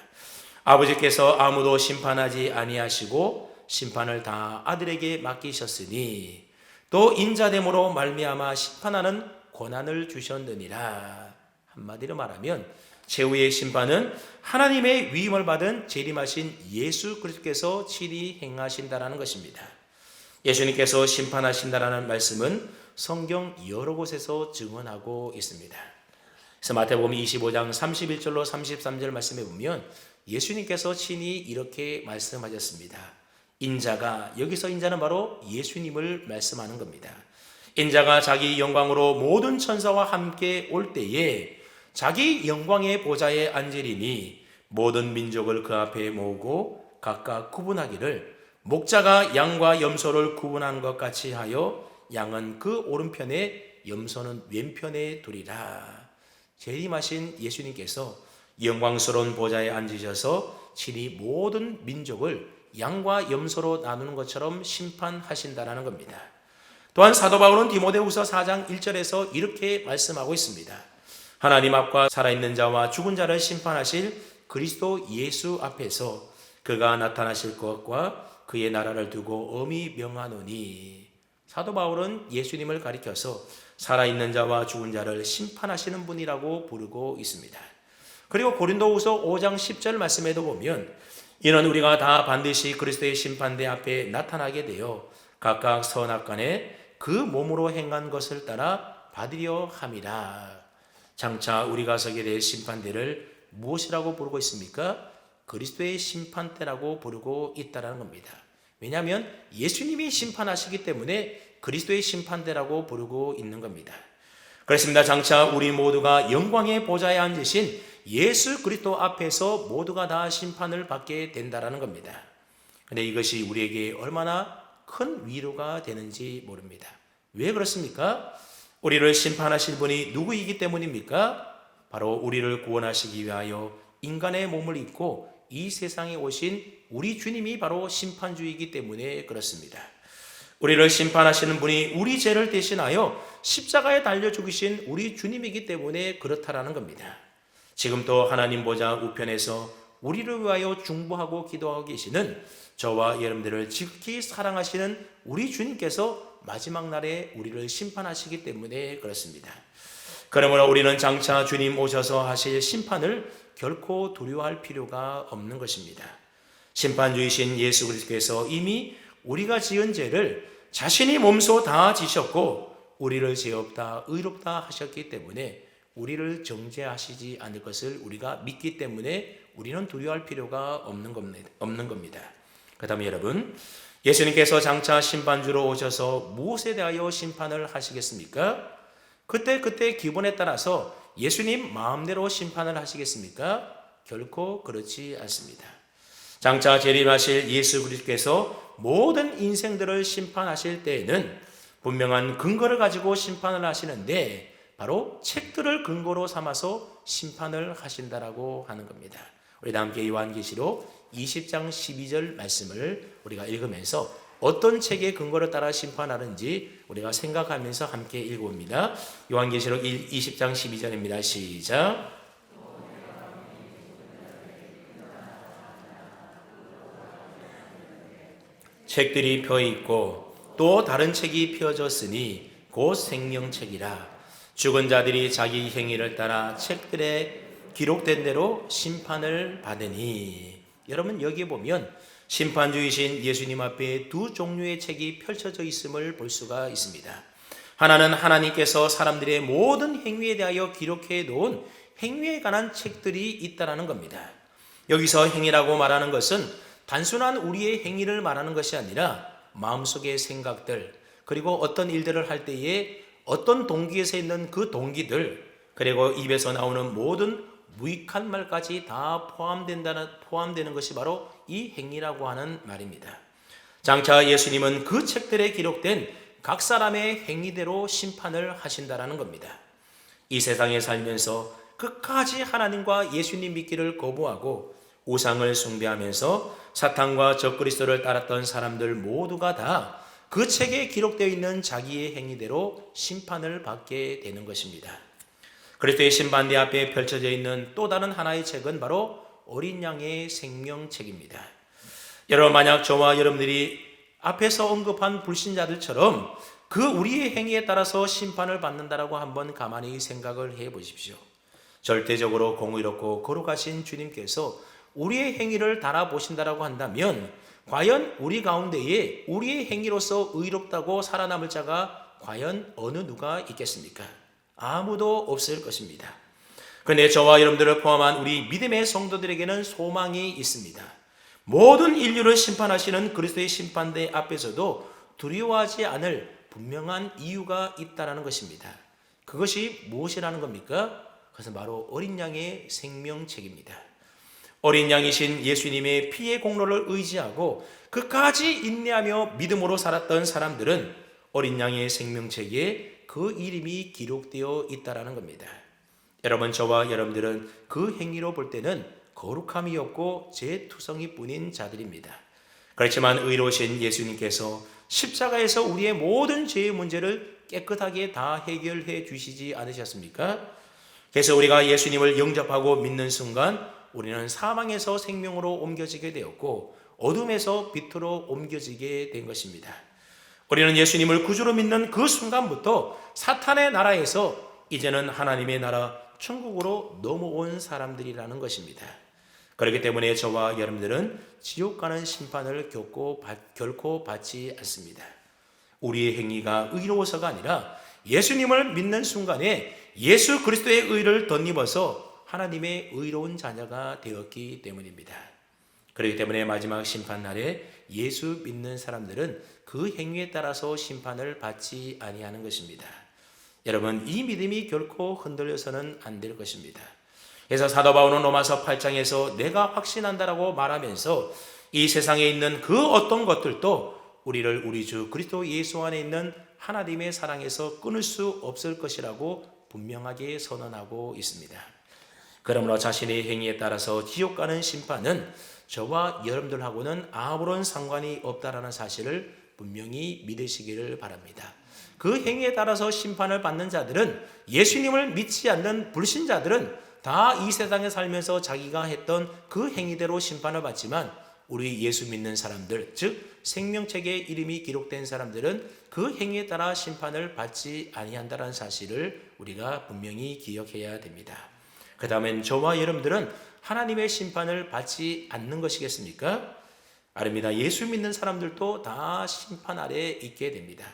아버지께서 아무도 심판하지 아니하시고 심판을 다 아들에게 맡기셨으니 또 인자됨으로 말미암아 심판하는 권한을 주셨느니라. 한마디로 말하면 최후의 심판은 하나님의 위임을 받은 재림하신 예수 그리스도께서 친히 행하신다라는 것입니다. 예수님께서 심판하신다라는 말씀은 성경 여러 곳에서 증언하고 있습니다. 그래서 마태복음 25장 31절로 33절 말씀에 보면 예수님께서 친히 이렇게 말씀하셨습니다. 인자가, 여기서 인자는 바로 예수님을 말씀하는 겁니다. 인자가 자기 영광으로 모든 천사와 함께 올 때에 자기 영광의 보좌에 앉으리니 모든 민족을 그 앞에 모으고 각각 구분하기를 목자가 양과 염소를 구분한 것 같이 하여 양은 그 오른편에 염소는 왼편에 두리라. 재림하신 예수님께서 영광스러운 보좌에 앉으셔서 친히 모든 민족을 양과 염소로 나누는 것처럼 심판하신다라는 겁니다. 또한 사도 바울은 디모데후서 4장 1절에서 이렇게 말씀하고 있습니다. 하나님 앞과 살아있는 자와 죽은 자를 심판하실 그리스도 예수 앞에서 그가 나타나실 것과 그의 나라를 두고 엄히 명하노니. 사도 바울은 예수님을 가리켜서 살아있는 자와 죽은 자를 심판하시는 분이라고 부르고 있습니다. 그리고 고린도후서 5장 10절 말씀에도 보면 이는 우리가 다 반드시 그리스도의 심판대 앞에 나타나게 되어 각각 선악간에 그 몸으로 행한 것을 따라 받으려 함이라. 장차 우리가 서게 될 심판대를 무엇이라고 부르고 있습니까? 그리스도의 심판대라고 부르고 있다는 겁니다. 왜냐하면 예수님이 심판하시기 때문에 그리스도의 심판대라고 부르고 있는 겁니다. 그렇습니다. 장차 우리 모두가 영광의 보좌에 앉으신 예수 그리스도 앞에서 모두가 다 심판을 받게 된다라는 겁니다. 그런데 이것이 우리에게 얼마나 큰 위로가 되는지 모릅니다. 왜 그렇습니까? 우리를 심판하실 분이 누구이기 때문입니까? 바로 우리를 구원하시기 위하여 인간의 몸을 입고 이 세상에 오신 우리 주님이 바로 심판주이기 때문에 그렇습니다. 우리를 심판하시는 분이 우리 죄를 대신하여 십자가에 달려 죽으신 우리 주님이기 때문에 그렇다라는 겁니다. 지금도 하나님 보좌 우편에서 우리를 위하여 중보하고 기도하고 계시는 저와 여러분들을 지극히 사랑하시는 우리 주님께서 마지막 날에 우리를 심판하시기 때문에 그렇습니다. 그러므로 우리는 장차 주님 오셔서 하실 심판을 결코 두려워할 필요가 없는 것입니다. 심판주이신 예수 그리스도께서 이미 우리가 지은 죄를 자신이 몸소 다 지셨고 우리를 죄 없다 의롭다 하셨기 때문에 우리를 정죄하시지 않을 것을 우리가 믿기 때문에 우리는 두려워할 필요가 없는 겁니다. 그 다음에 여러분, 예수님께서 장차 심판주로 오셔서 무엇에 대하여 심판을 하시겠습니까? 그때 기분에 따라서 예수님 마음대로 심판을 하시겠습니까? 결코 그렇지 않습니다. 장차 재림하실 예수 그리스도께서 모든 인생들을 심판하실 때에는 분명한 근거를 가지고 심판을 하시는데 바로 책들을 근거로 삼아서 심판을 하신다라고 하는 겁니다. 우리 다 함께 요한계시록 20장 12절 말씀을 우리가 읽으면서 어떤 책의 근거를 따라 심판하는지 우리가 생각하면서 함께 읽어봅니다. 요한계시록 20장 12절입니다. 시작. 책들이 펴 있고 또 다른 책이 펴졌으니 곧 생명책이라. 죽은 자들이 자기 행위를 따라 책들에 기록된 대로 심판을 받으니. 여러분, 여기에 보면 심판주이신 예수님 앞에 두 종류의 책이 펼쳐져 있음을 볼 수가 있습니다. 하나는 하나님께서 사람들의 모든 행위에 대하여 기록해 놓은 행위에 관한 책들이 있다라는 겁니다. 여기서 행위라고 말하는 것은 단순한 우리의 행위를 말하는 것이 아니라 마음속의 생각들, 그리고 어떤 일들을 할 때에 어떤 동기에서 있는 그 동기들, 그리고 입에서 나오는 모든 무익한 말까지 다 포함되는 것이 바로 이 행위라고 하는 말입니다. 장차 예수님은 그 책들에 기록된 각 사람의 행위대로 심판을 하신다라는 겁니다. 이 세상에 살면서 끝까지 하나님과 예수님 믿기를 거부하고 우상을 숭배하면서 사탄과 적그리스도를 따랐던 사람들 모두가 다 그 책에 기록되어 있는 자기의 행위대로 심판을 받게 되는 것입니다. 그리스도의 심판대 앞에 펼쳐져 있는 또 다른 하나의 책은 바로 어린 양의 생명책입니다. 여러분, 만약 저와 여러분들이 앞에서 언급한 불신자들처럼 그 우리의 행위에 따라서 심판을 받는다라고 한번 가만히 생각을 해 보십시오. 절대적으로 공의롭고 거룩하신 주님께서 우리의 행위를 달아보신다라고 한다면 과연 우리 가운데에 우리의 행위로서 의롭다고 살아남을 자가 과연 어느 누가 있겠습니까? 아무도 없을 것입니다. 그런데 저와 여러분들을 포함한 우리 믿음의 성도들에게는 소망이 있습니다. 모든 인류를 심판하시는 그리스도의 심판대 앞에서도 두려워하지 않을 분명한 이유가 있다는 것입니다. 그것이 무엇이라는 겁니까? 그것은 바로 어린 양의 생명책입니다. 어린 양이신 예수님의 피의 공로를 의지하고 끝까지 인내하며 믿음으로 살았던 사람들은 어린 양의 생명책에 그 이름이 기록되어 있다는 겁니다. 여러분, 저와 여러분들은 그 행위로 볼 때는 거룩함이 없고 죄투성이 뿐인 자들입니다. 그렇지만 의로우신 예수님께서 십자가에서 우리의 모든 죄의 문제를 깨끗하게 다 해결해 주시지 않으셨습니까? 그래서 우리가 예수님을 영접하고 믿는 순간 우리는 사망에서 생명으로 옮겨지게 되었고 어둠에서 빛으로 옮겨지게 된 것입니다. 우리는 예수님을 구주로 믿는 그 순간부터 사탄의 나라에서 이제는 하나님의 나라 천국으로 넘어온 사람들이라는 것입니다. 그렇기 때문에 저와 여러분들은 지옥 가는 심판을 결코 받지 않습니다. 우리의 행위가 의로워서가 아니라 예수님을 믿는 순간에 예수 그리스도의 의를 덧입어서 하나님의 의로운 자녀가 되었기 때문입니다. 그렇기 때문에 마지막 심판날에 예수 믿는 사람들은 그 행위에 따라서 심판을 받지 아니하는 것입니다. 여러분, 이 믿음이 결코 흔들려서는 안 될 것입니다. 그래서 사도 바울은 로마서 8장에서 내가 확신한다라고 말하면서 이 세상에 있는 그 어떤 것들도 우리를 우리 주 그리스도 예수 안에 있는 하나님의 사랑에서 끊을 수 없을 것이라고 분명하게 선언하고 있습니다. 그러므로 자신의 행위에 따라서 지옥 가는 심판은 저와 여러분들하고는 아무런 상관이 없다라는 사실을 분명히 믿으시기를 바랍니다. 그 행위에 따라서 심판을 받는 자들은, 예수님을 믿지 않는 불신자들은 다 이 세상에 살면서 자기가 했던 그 행위대로 심판을 받지만 우리 예수 믿는 사람들, 즉 생명책에 이름이 기록된 사람들은 그 행위에 따라 심판을 받지 아니한다는 사실을 우리가 분명히 기억해야 됩니다. 그 다음엔 저와 여러분들은 하나님의 심판을 받지 않는 것이겠습니까? 아닙니다. 예수 믿는 사람들도 다 심판 아래에 있게 됩니다.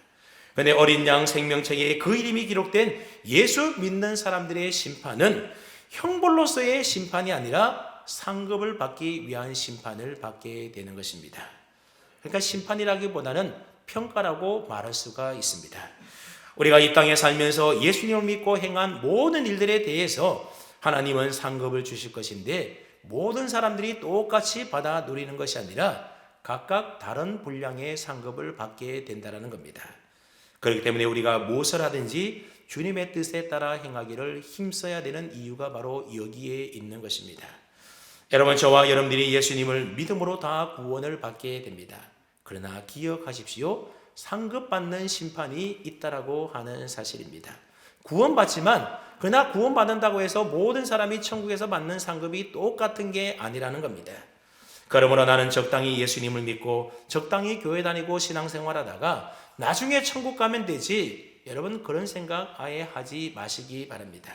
그런데 어린 양 생명책에 그 이름이 기록된 예수 믿는 사람들의 심판은 형벌로서의 심판이 아니라 상급을 받기 위한 심판을 받게 되는 것입니다. 그러니까 심판이라기보다는 평가라고 말할 수가 있습니다. 우리가 이 땅에 살면서 예수님을 믿고 행한 모든 일들에 대해서 하나님은 상급을 주실 것인데 모든 사람들이 똑같이 받아 누리는 것이 아니라 각각 다른 분량의 상급을 받게 된다는 겁니다. 그렇기 때문에 우리가 무엇을 하든지 주님의 뜻에 따라 행하기를 힘써야 되는 이유가 바로 여기에 있는 것입니다. 여러분, 저와 여러분들이 예수님을 믿음으로 다 구원을 받게 됩니다. 그러나 기억하십시오. 상급받는 심판이 있다라고 하는 사실입니다. 구원받지만 그러나 구원받는다고 해서 모든 사람이 천국에서 받는 상급이 똑같은 게 아니라는 겁니다. 그러므로 나는 적당히 예수님을 믿고 적당히 교회 다니고 신앙생활하다가 나중에 천국 가면 되지, 여러분 그런 생각 아예 하지 마시기 바랍니다.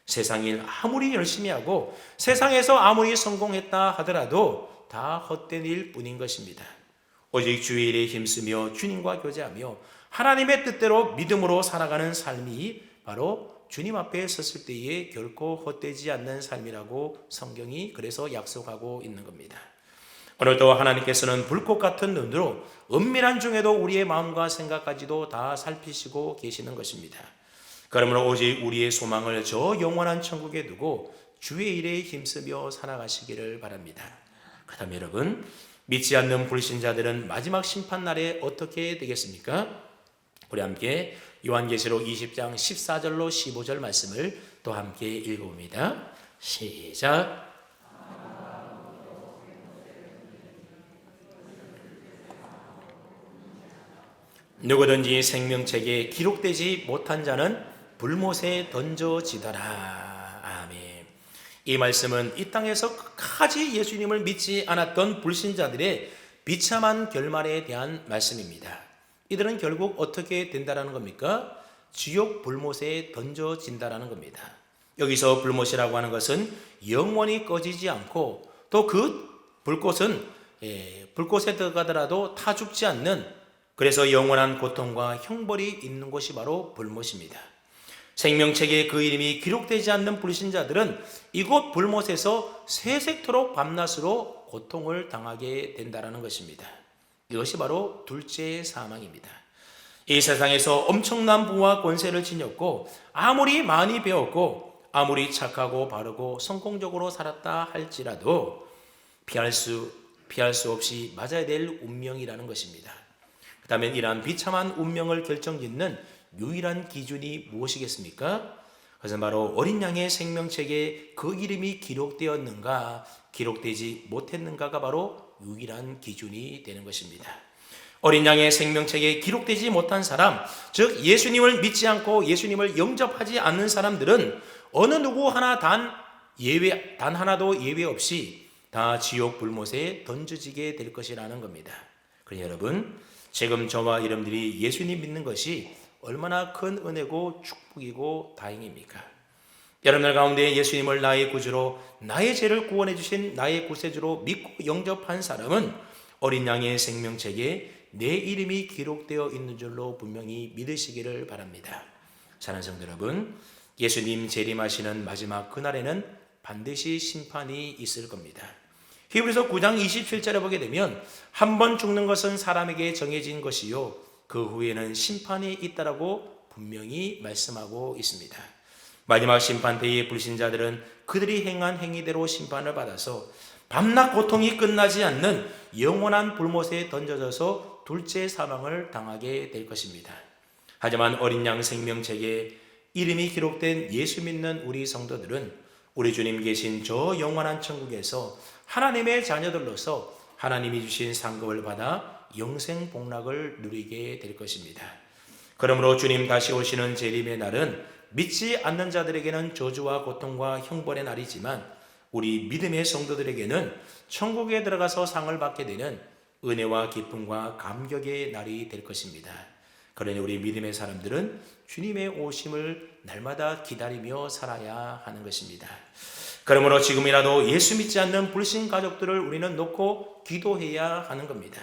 세상 일 아무리 열심히 하고 세상에서 아무리 성공했다 하더라도 다 헛된 일 뿐인 것입니다. 오직 주의 일에 힘쓰며 주님과 교제하며 하나님의 뜻대로 믿음으로 살아가는 삶이 바로 주님 앞에 섰을 때에 결코 헛되지 않는 삶이라고 성경이 그래서 약속하고 있는 겁니다. 오늘도 하나님께서는 불꽃 같은 눈으로 은밀한 중에도 우리의 마음과 생각까지도 다 살피시고 계시는 것입니다. 그러므로 오직 우리의 소망을 저 영원한 천국에 두고 주의 일에 힘쓰며 살아가시기를 바랍니다. 그다음 여러분, 믿지 않는 불신자들은 마지막 심판날에 어떻게 되겠습니까? 우리 함께 요한계시록 20장 14절로 15절 말씀을 또 함께 읽어봅니다. 시작. 누구든지 생명책에 기록되지 못한 자는 불못에 던져지더라. 아멘. 이 말씀은 이 땅에서 끝까지 예수님을 믿지 않았던 불신자들의 비참한 결말에 대한 말씀입니다. 이들은 결국 어떻게 된다라는 겁니까? 지옥 불못에 던져진다라는 겁니다. 여기서 불못이라고 하는 것은 영원히 꺼지지 않고 또 그 불꽃은 불꽃에 들어가더라도 타 죽지 않는, 그래서 영원한 고통과 형벌이 있는 곳이 바로 불못입니다. 생명책에 그 이름이 기록되지 않는 불신자들은 이곳 불못에서 세색토록 밤낮으로 고통을 당하게 된다는 것입니다. 이것이 바로 둘째 사망입니다. 이 세상에서 엄청난 부와 권세를 지녔고 아무리 많이 배웠고 아무리 착하고 바르고 성공적으로 살았다 할지라도 피할 수 없이 맞아야 될 운명이라는 것입니다. 그 다음에 이러한 비참한 운명을 결정짓는 유일한 기준이 무엇이겠습니까? 그것은 바로 어린 양의 생명책에 그 이름이 기록되었는가 기록되지 못했는가가 바로 유일한 기준이 되는 것입니다. 어린 양의 생명책에 기록되지 못한 사람, 즉 예수님을 믿지 않고 예수님을 영접하지 않는 사람들은 어느 누구 하나 단 하나도 예외 없이 다 지옥 불못에 던져지게 될 것이라는 겁니다. 그러니 여러분, 지금 저와 여러분들이 예수님 믿는 것이 얼마나 큰 은혜고 축복이고 다행입니까? 여러분들 가운데 예수님을 나의 구주로, 나의 죄를 구원해 주신 나의 구세주로 믿고 영접한 사람은 어린 양의 생명책에 내 이름이 기록되어 있는 줄로 분명히 믿으시기를 바랍니다. 사랑하는 성도 여러분, 예수님 재림하시는 마지막 그날에는 반드시 심판이 있을 겁니다. 히브리서 9장 27절에 보게 되면 한 번 죽는 것은 사람에게 정해진 것이요 그 후에는 심판이 있다라고 분명히 말씀하고 있습니다. 마지막 심판 때의 불신자들은 그들이 행한 행위대로 심판을 받아서 밤낮 고통이 끝나지 않는 영원한 불못에 던져져서 둘째 사망을 당하게 될 것입니다. 하지만 어린 양 생명책에 이름이 기록된 예수 믿는 우리 성도들은 우리 주님 계신 저 영원한 천국에서 하나님의 자녀들로서 하나님이 주신 상급을 받아 영생 복락을 누리게 될 것입니다. 그러므로 주님 다시 오시는 재림의 날은 믿지 않는 자들에게는 저주와 고통과 형벌의 날이지만 우리 믿음의 성도들에게는 천국에 들어가서 상을 받게 되는 은혜와 기쁨과 감격의 날이 될 것입니다. 그러니 우리 믿음의 사람들은 주님의 오심을 날마다 기다리며 살아야 하는 것입니다. 그러므로 지금이라도 예수 믿지 않는 불신 가족들을 우리는 놓고 기도해야 하는 겁니다.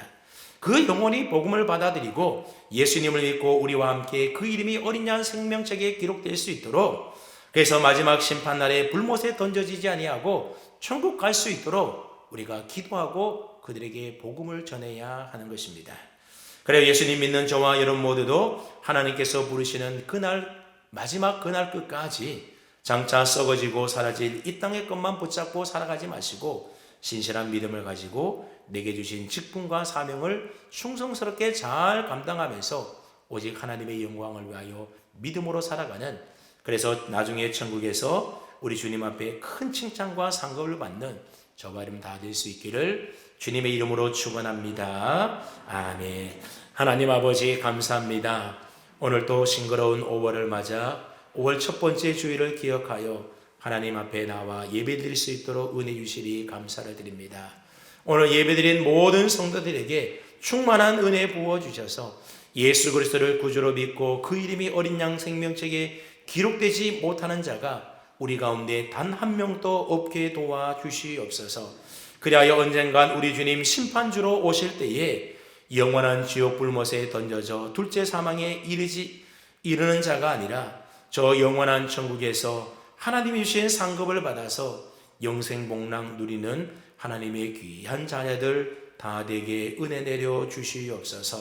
그 영혼이 복음을 받아들이고 예수님을 믿고 우리와 함께 그 이름이 어린 양 생명책에 기록될 수 있도록, 그래서 마지막 심판날에 불못에 던져지지 아니하고 천국 갈 수 있도록 우리가 기도하고 그들에게 복음을 전해야 하는 것입니다. 그래서 예수님 믿는 저와 여러분 모두도 하나님께서 부르시는 그날, 마지막 그날 끝까지 장차 썩어지고 사라질 이 땅의 것만 붙잡고 살아가지 마시고 신실한 믿음을 가지고 내게 주신 직분과 사명을 충성스럽게 잘 감당하면서 오직 하나님의 영광을 위하여 믿음으로 살아가는, 그래서 나중에 천국에서 우리 주님 앞에 큰 칭찬과 상급을 받는 저와 여러분 다 될 수 있기를 주님의 이름으로 축원합니다. 아멘. 하나님 아버지 감사합니다. 오늘도 싱그러운 5월을 맞아 5월 첫 번째 주일을 기억하여 하나님 앞에 나와 예배드릴 수 있도록 은혜 주시리 감사를 드립니다. 오늘 예배드린 모든 성도들에게 충만한 은혜 부어주셔서 예수 그리스도를 구주로 믿고 그 이름이 어린 양 생명책에 기록되지 못하는 자가 우리 가운데 단 한 명도 없게 도와주시옵소서. 그리하여 언젠간 우리 주님 심판주로 오실 때에 영원한 지옥 불못에 던져져 둘째 사망에 이르는 자가 아니라 저 영원한 천국에서 하나님이 주신 상급을 받아서 영생복락 누리는 하나님의 귀한 자녀들 다 되게 은혜 내려 주시옵소서.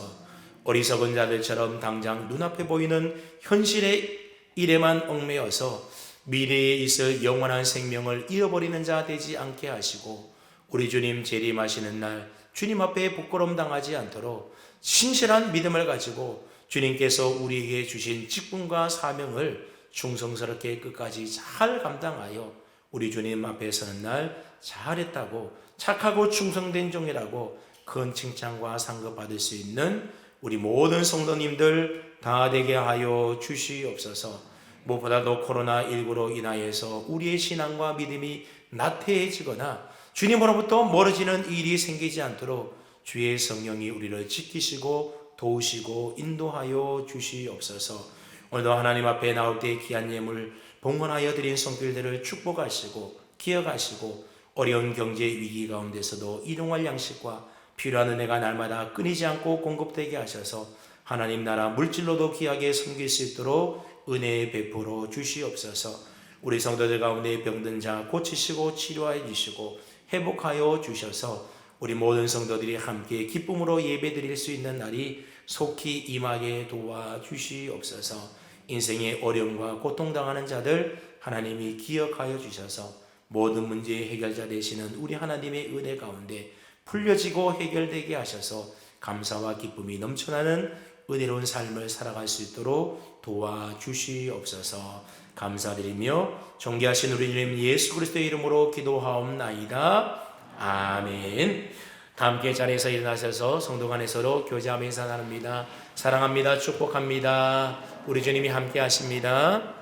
어리석은 자들처럼 당장 눈앞에 보이는 현실의 일에만 얽매여서 미래에 있을 영원한 생명을 잃어버리는 자 되지 않게 하시고, 우리 주님 재림하시는 날 주님 앞에 부끄러움 당하지 않도록 신실한 믿음을 가지고 주님께서 우리에게 주신 직분과 사명을 충성스럽게 끝까지 잘 감당하여 우리 주님 앞에 서는 날 잘했다고, 착하고 충성된 종이라고 큰 칭찬과 상급 받을 수 있는 우리 모든 성도님들 다 되게 하여 주시옵소서. 무엇보다도 코로나19로 인하여서 우리의 신앙과 믿음이 나태해지거나 주님으로부터 멀어지는 일이 생기지 않도록 주의 성령이 우리를 지키시고 도우시고 인도하여 주시옵소서. 오늘도 하나님 앞에 나올 때 귀한 예물 봉헌하여 드린 손길들을 축복하시고 기억하시고, 어려운 경제 위기 가운데서도 일용할 양식과 필요한 은혜가 날마다 끊이지 않고 공급되게 하셔서 하나님 나라 물질로도 귀하게 섬길 수 있도록 은혜 베풀어 주시옵소서. 우리 성도들 가운데 병든 자 고치시고 치료하여 주시고 회복하여 주셔서 우리 모든 성도들이 함께 기쁨으로 예배드릴 수 있는 날이 속히 임하게 도와주시옵소서. 인생의 어려움과 고통당하는 자들 하나님이 기억하여 주셔서 모든 문제의 해결자 되시는 우리 하나님의 은혜 가운데 풀려지고 해결되게 하셔서 감사와 기쁨이 넘쳐나는 은혜로운 삶을 살아갈 수 있도록 도와주시옵소서. 감사드리며 존귀하신 우리 주님 예수 그리스도의 이름으로 기도하옵나이다. 아멘. 다 함께 자리에서 일어나셔서 성도 간에 서로 교제하며 인사 나눕니다. 사랑합니다. 축복합니다. 우리 주님이 함께 하십니다.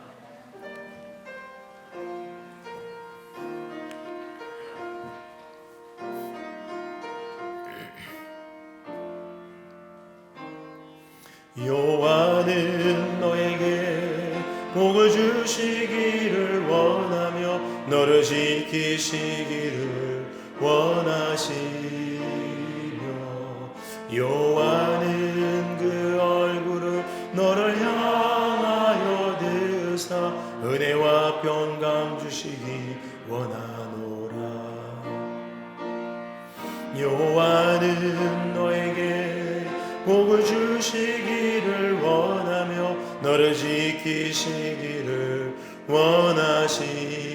여호와는 너에게 복을 주시기를 원하며 너를 지키시기를 원하시며, 여호와는 그 얼굴을 너를 향하여 드사 은혜와 평강 주시기 원하노라. 여호와는 너에게 복을 주시기를 원하며 너를 지키시기를 원하시며,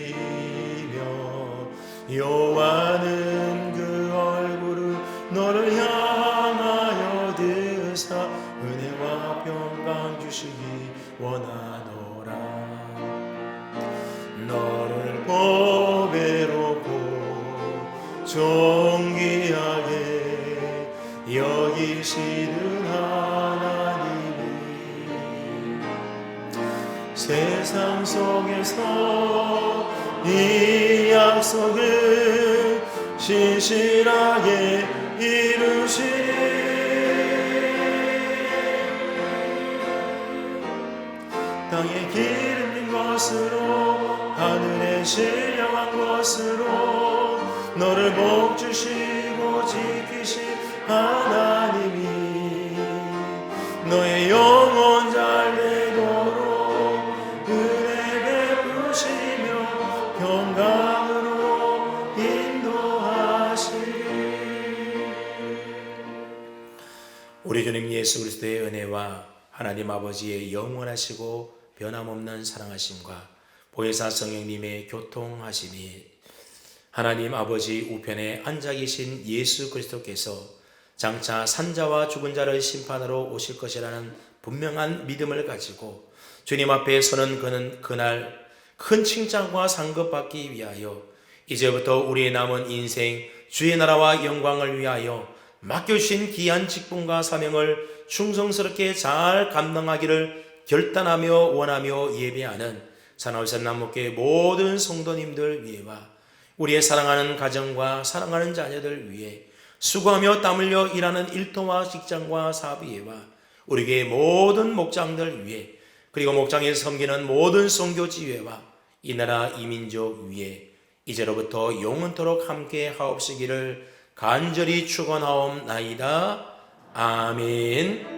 여호와는 그 얼굴을 너를 향하여 드사 은혜와 평강 주시기 원하노라. 너를 보배롭고 존귀하게 여기시는 하나님이 세상 속에서 이 약속을 신실하게 이루신 땅에 기름진 것으로 하늘에 신령한 것으로 너를 복주시고 지키신 하나님이 너의 영혼 잘 되도록 은혜 베푸시며 평강으로 인도하시리. 우리 주님 예수 그리스도의 은혜와 하나님 아버지의 영원하시고 변함없는 사랑하심과 보혜사 성령님의 교통하심이 하나님 아버지 우편에 앉아 계신 예수 그리스도께서 장차 산자와 죽은 자를 심판하러 오실 것이라는 분명한 믿음을 가지고 주님 앞에 서는 그는 그날 큰 칭찬과 상급받기 위하여 이제부터 우리의 남은 인생 주의 나라와 영광을 위하여 맡겨주신 귀한 직분과 사명을 충성스럽게 잘 감당하기를 결단하며 원하며 예배하는 산하울산 남목교회 모든 성도님들 위해와 우리의 사랑하는 가정과 사랑하는 자녀들 위해 수고하며 땀 흘려 일하는 일터와 직장과 사업위에와 우리 교회 모든 목장들 위해 그리고 목장에서 섬기는 모든 선교지회와 이 나라 이민족 위에 이제로부터 영원토록 함께 하옵시기를 간절히 축원하옵나이다. 아멘.